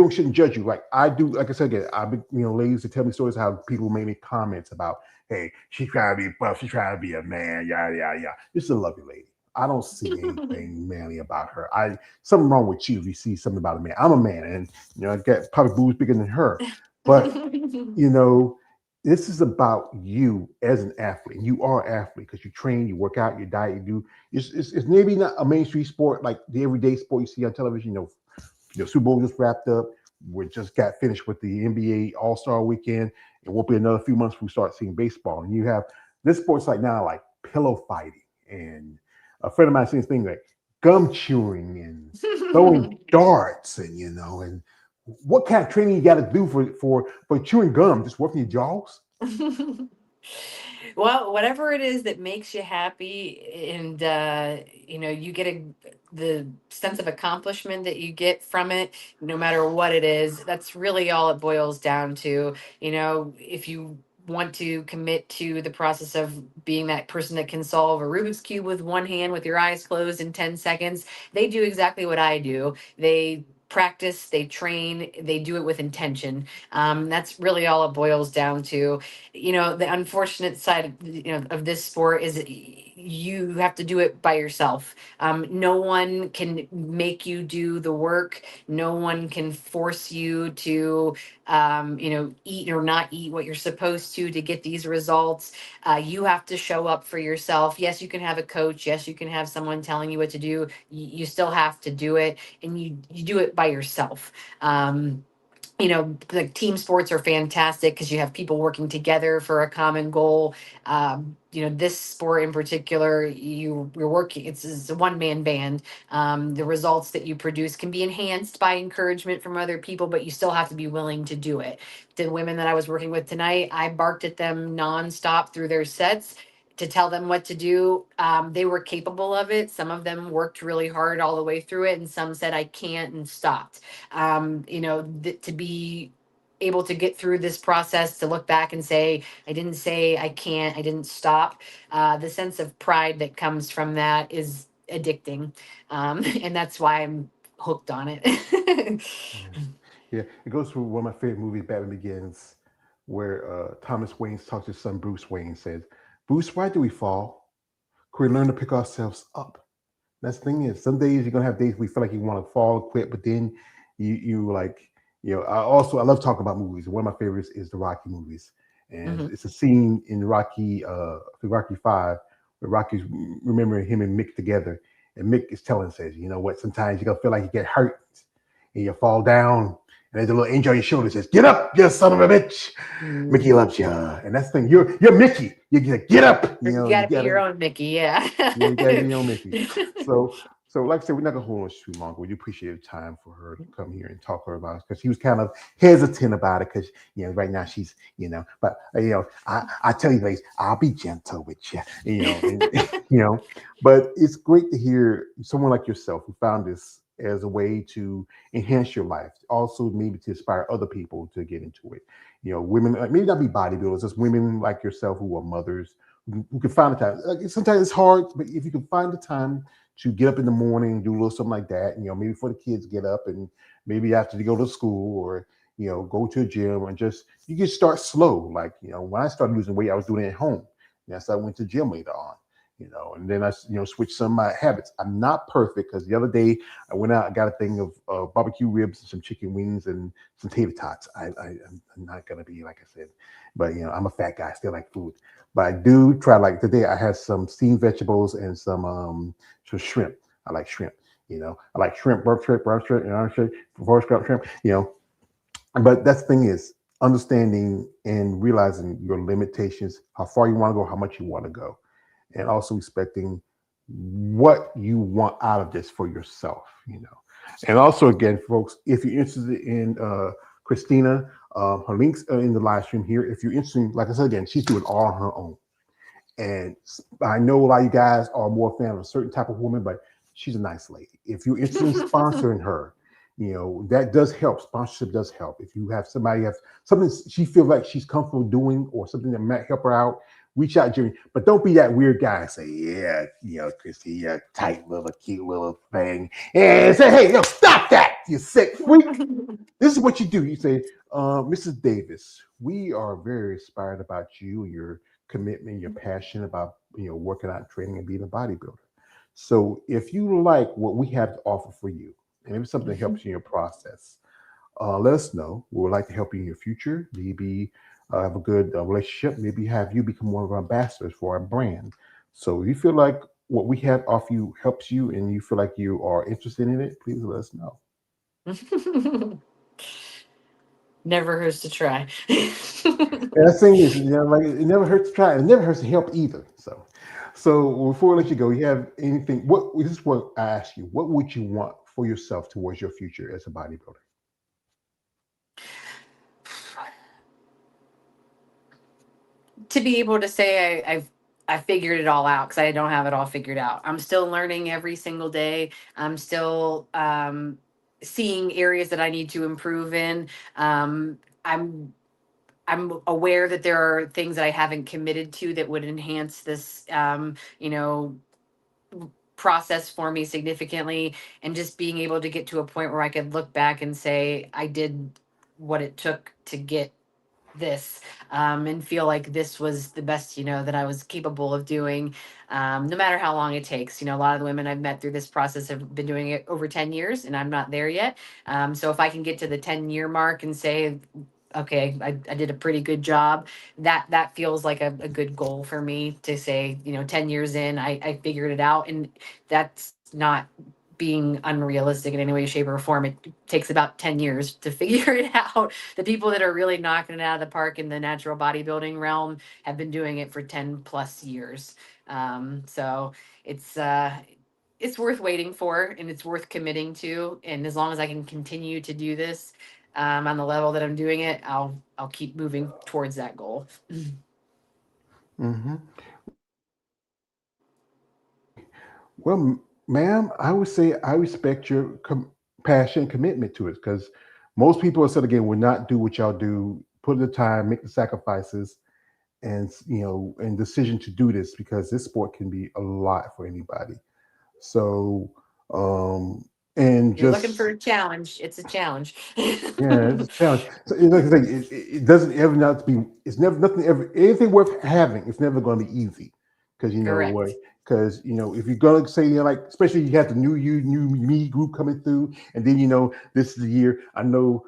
shouldn't judge you. Like I do, like I said again, I've been, ladies to tell me stories how people made me comments about, hey, she's trying to be buff, she's trying to be a man, yada yada yada. This is a lovely lady. I don't see anything manly about her. Something wrong with you if you see something about a man. I'm a man, and I got probably boobs bigger than her, but you know, this is about you as an athlete. You are an athlete because you train, you work out, you diet, you do. It's maybe not a mainstream sport like the everyday sport you see on television. Super Bowl just wrapped up. We just got finished with the NBA All Star Weekend. It won't be another few months before we start seeing baseball. And you have this sports like now like pillow fighting, and a friend of mine saying this thing like gum chewing and throwing darts, and what kind of training you got to do for chewing gum? Just working your jaws? Well, whatever it is that makes you happy, and you get the sense of accomplishment that you get from it, no matter what it is, that's really all it boils down to. If you want to commit to the process of being that person that can solve a Rubik's Cube with one hand with your eyes closed in 10 seconds, they do exactly what I do. They practice, they train, they do it with intention. That's really all it boils down to. The unfortunate side of this sport is you have to do it by yourself. No one can make you do the work. No one can force you to eat or not eat what you're supposed to get these results. You have to show up for yourself. Yes, you can have a coach. Yes, you can have someone telling you what to do. You still have to do it, and you do it by yourself. Like team sports are fantastic because you have people working together for a common goal. This sport in particular, you're working, it's a one-man band. The results that you produce can be enhanced by encouragement from other people, but you still have to be willing to do it. The women that I was working with tonight, I barked at them nonstop through their sets to tell them what to do. They were capable of it. Some of them worked really hard all the way through it, and some said, I can't, and stopped. To be able to get through this process, to look back and say, I didn't say I can't, I didn't stop. The sense of pride that comes from that is addicting. And that's why I'm hooked on it. Yeah. Yeah, it goes through one of my favorite movies, Batman Begins, where Thomas Wayne talks to his son Bruce Wayne and says, Bruce, why do we fall? Can we learn to pick ourselves up? That's the thing is, some days you're gonna have days we feel like you want to fall, quit, but then you like, I love talking about movies. One of my favorites is the Rocky movies, and Mhm. it's a scene in Rocky Five, where Rocky's remembering him and Mick together, and Mick is telling says, you know what, sometimes you're gonna feel like you get hurt and you fall down. And there's a little angel on your shoulder that says, "Get up, you son of a bitch! Mickey loves you." And that's the thing. You're Mickey. You get up. You You got to be your gotta own Mickey, yeah. you gotta be on Mickey. So, like I said, we're not gonna hold on too long. We do appreciate the time for her to come here and talk to her about it because she was kind of hesitant about it because right now she's but I tell you, ladies, I'll be gentle with you, and but it's great to hear someone like yourself who found this as a way to enhance your life, also maybe to inspire other people to get into it. Women like maybe not be bodybuilders, just women like yourself who are mothers who can find the time. Like sometimes it's hard, but if you can find the time to get up in the morning, do a little something like that, maybe before the kids get up and maybe after they go to school or go to a gym and just you can start slow. Like, when I started losing weight, I was doing it at home. Yes, I went to gym later on. And then I switched some of my habits. I'm not perfect because the other day I went out, I got a thing of barbecue ribs and some chicken wings and some tater tots. I'm not gonna be like I said, but I'm a fat guy, I still like food. But I do try. Like today, I had some steamed vegetables and some shrimp. I like shrimp. I like shrimp, burp shrimp, shrimp, forest shrimp, shrimp. But that's the thing is understanding and realizing your limitations, how far you want to go, how much you want to go, and also respecting what you want out of this for yourself. And also, again, folks, if you're interested in Kristina, her links are in the live stream here. If you're interested, like I said again, she's doing all on her own. And I know a lot of you guys are more fan of a certain type of woman, but she's a nice lady. If you're interested in sponsoring her, that does help. Sponsorship does help. If you have somebody have something she feels like she's comfortable doing or something that might help her out, reach out, Jimmy. But don't be that weird guy and say, yeah, Christy, you tight little cute little thing. And say, hey, no, stop that, you sick freak. This is what you do. You say, Mrs. Davis, we are very inspired about you and your commitment, your passion about working out, training, and being a bodybuilder. So if you like what we have to offer for you, and if it's something that helps you in your process, let us know. We would like to help you in your future. Maybe have a good relationship. Maybe have you become one of our ambassadors for our brand. So if you feel like what we have offer you helps you, and you feel like you are interested in it, please let us know. Never hurts to try. And the thing is, like it never hurts to try. It never hurts to help either. So before I let you go, you have anything? What this is what I ask you. What would you want for yourself towards your future as a bodybuilder? To be able to say I figured it all out, because I don't have it all figured out. I'm still learning every single day. I'm still seeing areas that I need to improve in. I'm aware that there are things that I haven't committed to that would enhance this, process for me significantly, and just being able to get to a point where I could look back and say I did what it took to get this, and feel like this was the best that I was capable of doing, no matter how long it takes. A lot of the women I've met through this process have been doing it over 10 years, and I'm not there yet. So if I can get to the 10-year mark and say, okay, I did a pretty good job, that feels like a good goal for me to say, 10 years in, I figured it out. And that's not being unrealistic in any way, shape, or form. It takes about 10 years to figure it out. The people that are really knocking it out of the park in the natural bodybuilding realm have been doing it for 10 plus years. So it's it's worth waiting for, and it's worth committing to. And as long as I can continue to do this, on the level that I'm doing it, I'll keep moving towards that goal. Hmm. Well, ma'am, I would say I respect your passion, commitment to it, because most people said again would not do what y'all do, put in the time, make the sacrifices, and and decision to do this because this sport can be a lot for anybody. So, um, and You're looking for just a challenge. It's a challenge. yeah, it's a challenge. So, like I say, it doesn't ever not to be. It's never nothing ever anything worth having. It's never going to be easy because you know what? Correct. Because if you're gonna say like, especially you have the new you, new me group coming through, and then this is the year. I know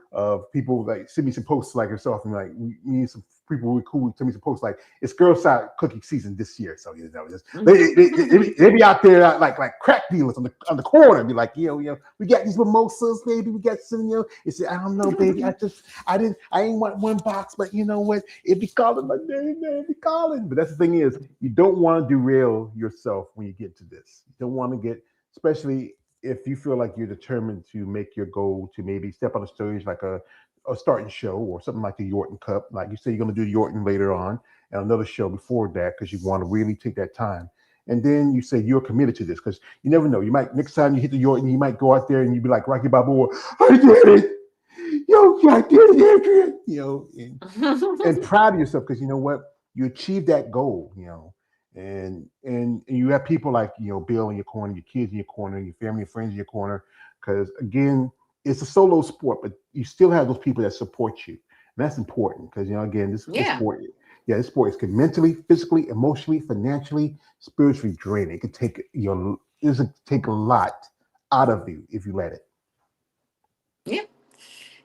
people like send me some posts like yourself, and like me and some people were cool send me some posts like it's girl side cookie season this year. So just they be out there like crack dealers on the corner, and be like, we got these mimosas, baby. We got some, It's I don't know, baby. I ain't want one box, but you know what? It be calling my name, man. It be calling. But that's the thing is, you don't want to derail yourself when you get to this. You don't want to get, especially if you feel like you're determined to make your goal to maybe step on the stage like a starting show or something like the Yorton Cup. Like you say, you're going to do the Yorton later on and another show before that because you want to really take that time. And then you say you're committed to this because you never know. You might next time you hit the Yorton, you might go out there and you be like Rocky Balboa, I did it. Yo, I did it, Adrian. And proud of yourself because you know what, you achieved that goal. And you have people like Bill in your corner, your kids in your corner, your family and friends in your corner. Because again, it's a solo sport, but you still have those people that support you. And that's important because again, this Yeah. sport, yeah, this sport is mentally, physically, emotionally, financially, spiritually draining. It can take it can take a lot out of you if you let it. Yep.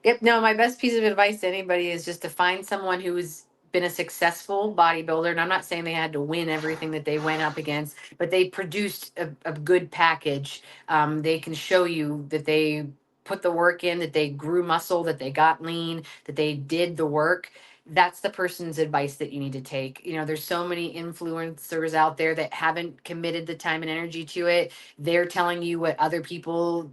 Yep. No, my best piece of advice to anybody is just to find someone who's been a successful bodybuilder. And I'm not saying they had to win everything that they went up against, but they produced a good package. They can show you that they put the work in, that they grew muscle, that they got lean, that they did the work. That's the person's advice that you need to take. There's so many influencers out there that haven't committed the time and energy to it. They're telling you what other people,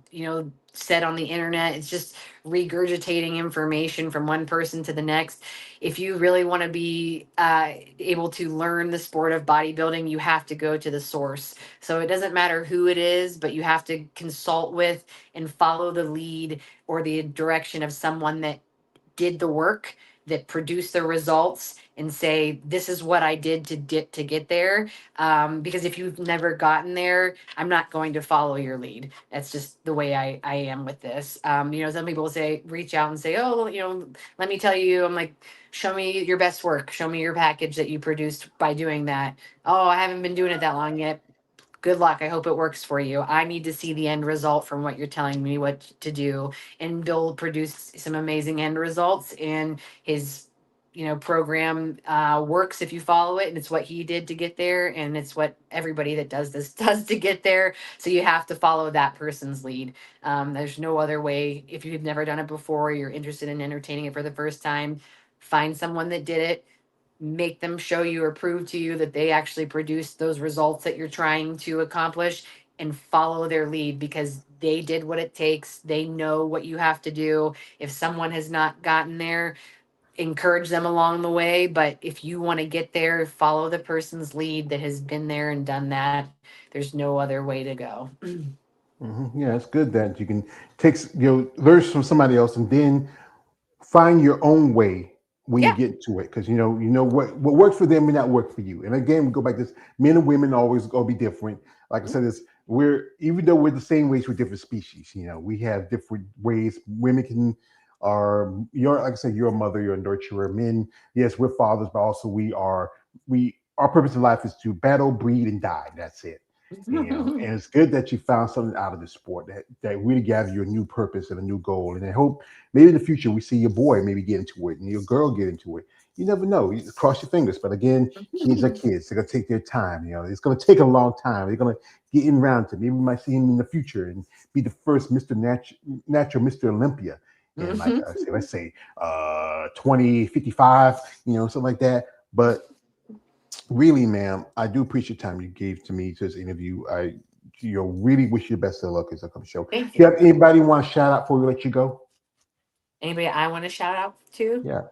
said on the internet. It's just regurgitating information from one person to the next. If you really want to be able to learn the sport of bodybuilding, you have to go to the source. So it doesn't matter who it is, but you have to consult with and follow the lead or the direction of someone that did the work, that produced the results, and say, this is what I did to get there. Because if you've never gotten there, I'm not going to follow your lead. That's just the way I am with this. Some people will say, reach out and say, oh, let me tell you. I'm like, show me your best work. Show me your package that you produced by doing that. Oh, I haven't been doing it that long yet. Good luck. I hope it works for you. I need to see the end result from what you're telling me what to do. And Bill produced some amazing end results, and his program works if you follow it, and it's what he did to get there, and it's what everybody that does this does to get there. So you have to follow that person's lead. There's no other way. If you've never done it before, you're interested in entertaining it for the first time, find someone that did it, make them show you or prove to you that they actually produced those results that you're trying to accomplish, and follow their lead because they did what it takes. They know what you have to do. If someone has not gotten there, encourage them along the way. But if you want to get there, follow the person's lead that has been there and done that. There's no other way to go. Yeah, it's good that you can learn from somebody else and then find your own way when you Yeah. get to it because what works for them may not work for you. And again, we go back to this: men and women always gonna be different. Like I said, this we're even though we're the same race, we're different species. We have different ways. Women can are you're like I said, you're a mother, you're a nurturer. Men, yes, we're fathers, but also we our purpose in life is to battle, breed, and die. That's it. And it's good that you found something out of the sport that really gave you a new purpose and a new goal. And I hope maybe in the future we see your boy maybe get into it and your girl get into it. You never know. You cross your fingers. But again, kids are kids. They're gonna take their time. It's gonna take a long time. They're gonna get in round to. Maybe we might see him in the future and be the first Natural Mr. Olympia in like let's say 2055, something like that. But really, ma'am, I do appreciate the time you gave to me to this interview. I really wish you the best of luck as I come show. Thank You you. have anybody want to shout out before we let you go? Anybody I want to shout out to? Yeah.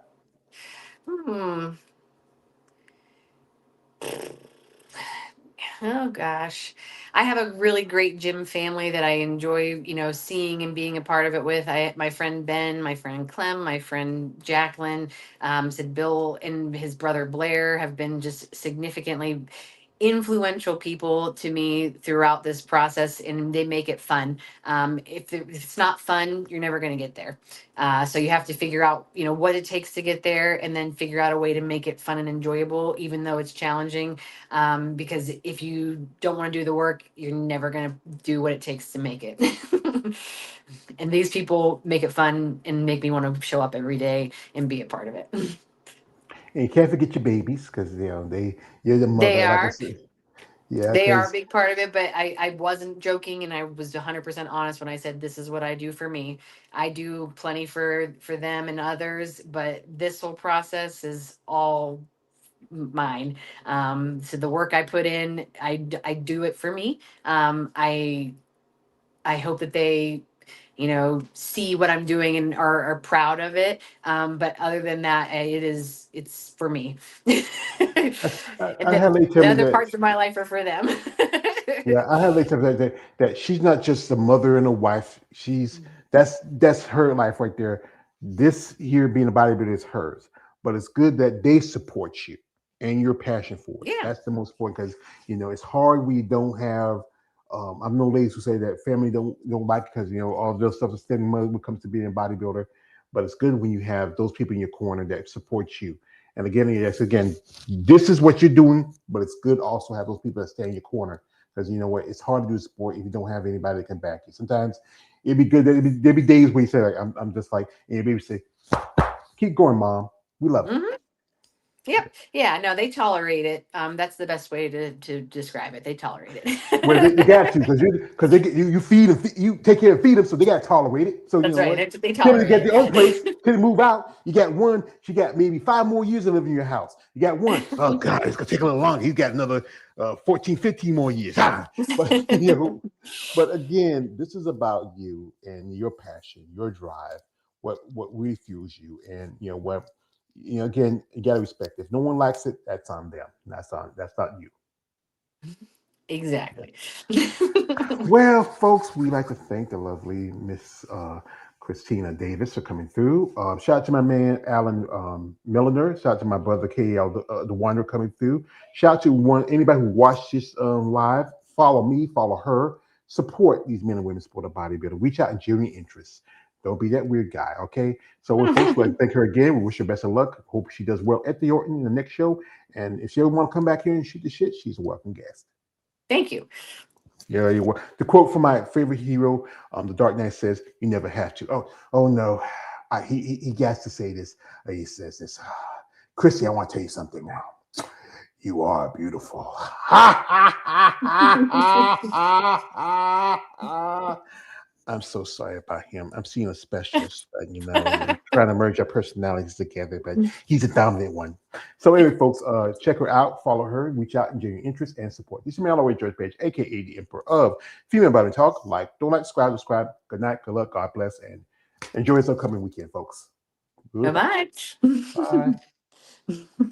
Hmm. Oh gosh. I have a really great gym family that I enjoy, seeing and being a part of it with. My friend Ben, my friend Clem, my friend Jacqueline, said Bill and his brother Blair have been just significantly influential people to me throughout this process, and they make it fun. If it's not fun, you're never going to get there. So you have to figure out what it takes to get there, and then figure out a way to make it fun and enjoyable even though it's challenging. Because if you don't want to do the work, you're never going to do what it takes to make it. And these people make it fun and make me want to show up every day and be a part of it. And you can't forget your babies because you're the They mother, like I are. said. Yeah, They are a because big part of it, but I wasn't joking, and I was 100% honest when I said this is what I do for me. I do plenty for them and others, but this whole process is all mine. So the work I put in, I do it for me. I hope that they see what I'm doing and are proud of it. But other than that, it's for me. And I then had they tell the me other that. parts of my life are for them. Yeah, I had like that she's not just a mother and a wife. That's her life right there. This here being a bodybuilder is hers, but it's good that they support you and your passion for it. Yeah. That's the most important because it's hard we don't have. I know ladies who say that family don't like because all this stuff is standing money when it comes to being a bodybuilder, but it's good when you have those people in your corner that support you. And again, yes, again, this is what you're doing, but it's good also have those people that stay in your corner because you know what, it's hard to do sport if you don't have anybody that can back you. Sometimes it'd be good. There'd be days where you say like, I'm just like, and your baby say, keep going, mom. We love it. Hmm. Yep. Yeah. No, they tolerate it. That's the best way to describe it. They tolerate Where they got it. to because they get you feed them, you take care and feed them, so they got to tolerate it. So you That's know right. what? They Till they tolerate get it. their own Yeah. place, till they move out. You got one. She got maybe 5 more years to live in your house. You got one. Oh God, it's gonna take a little longer. He's got another 14, 15 more years. But but again, this is about you and your passion, your drive, what refuels you, and what Again, you gotta respect. If no one likes it, that's on them. That's not you. Exactly. Well, folks, we like to thank the lovely Miss Christina Davis for coming through. Shout out to my man Alan Milliner. Shout out to my brother KL the Wonder coming through. Shout out to anybody who watched this live. Follow me, follow her. Support these men and women sport of bodybuilding. Reach out and genuine interests. Don't be that weird guy, okay? So, folks, we'd like to thank her again. We wish her best of luck. Hope she does well at the Orton in the next show. And if she ever want to come back here and shoot the shit, she's a welcome guest. Thank you. Yeah, you were. The quote from my favorite hero, The Dark Knight says, "You never have to." Oh no, he gets to say this. He says this, Christy. I want to tell you something now. You are beautiful. I'm so sorry about him. I'm seeing a specialist, trying to merge our personalities together, but he's a dominant one. So anyway, folks, check her out, follow her, reach out and genuine interest and support. This is me, Alloway George Page, aka the Emperor of Female Body Talk. Don't like, subscribe. Good night, good luck, God bless, and enjoy this upcoming weekend, folks. Bye Goodbye. bye. Bye.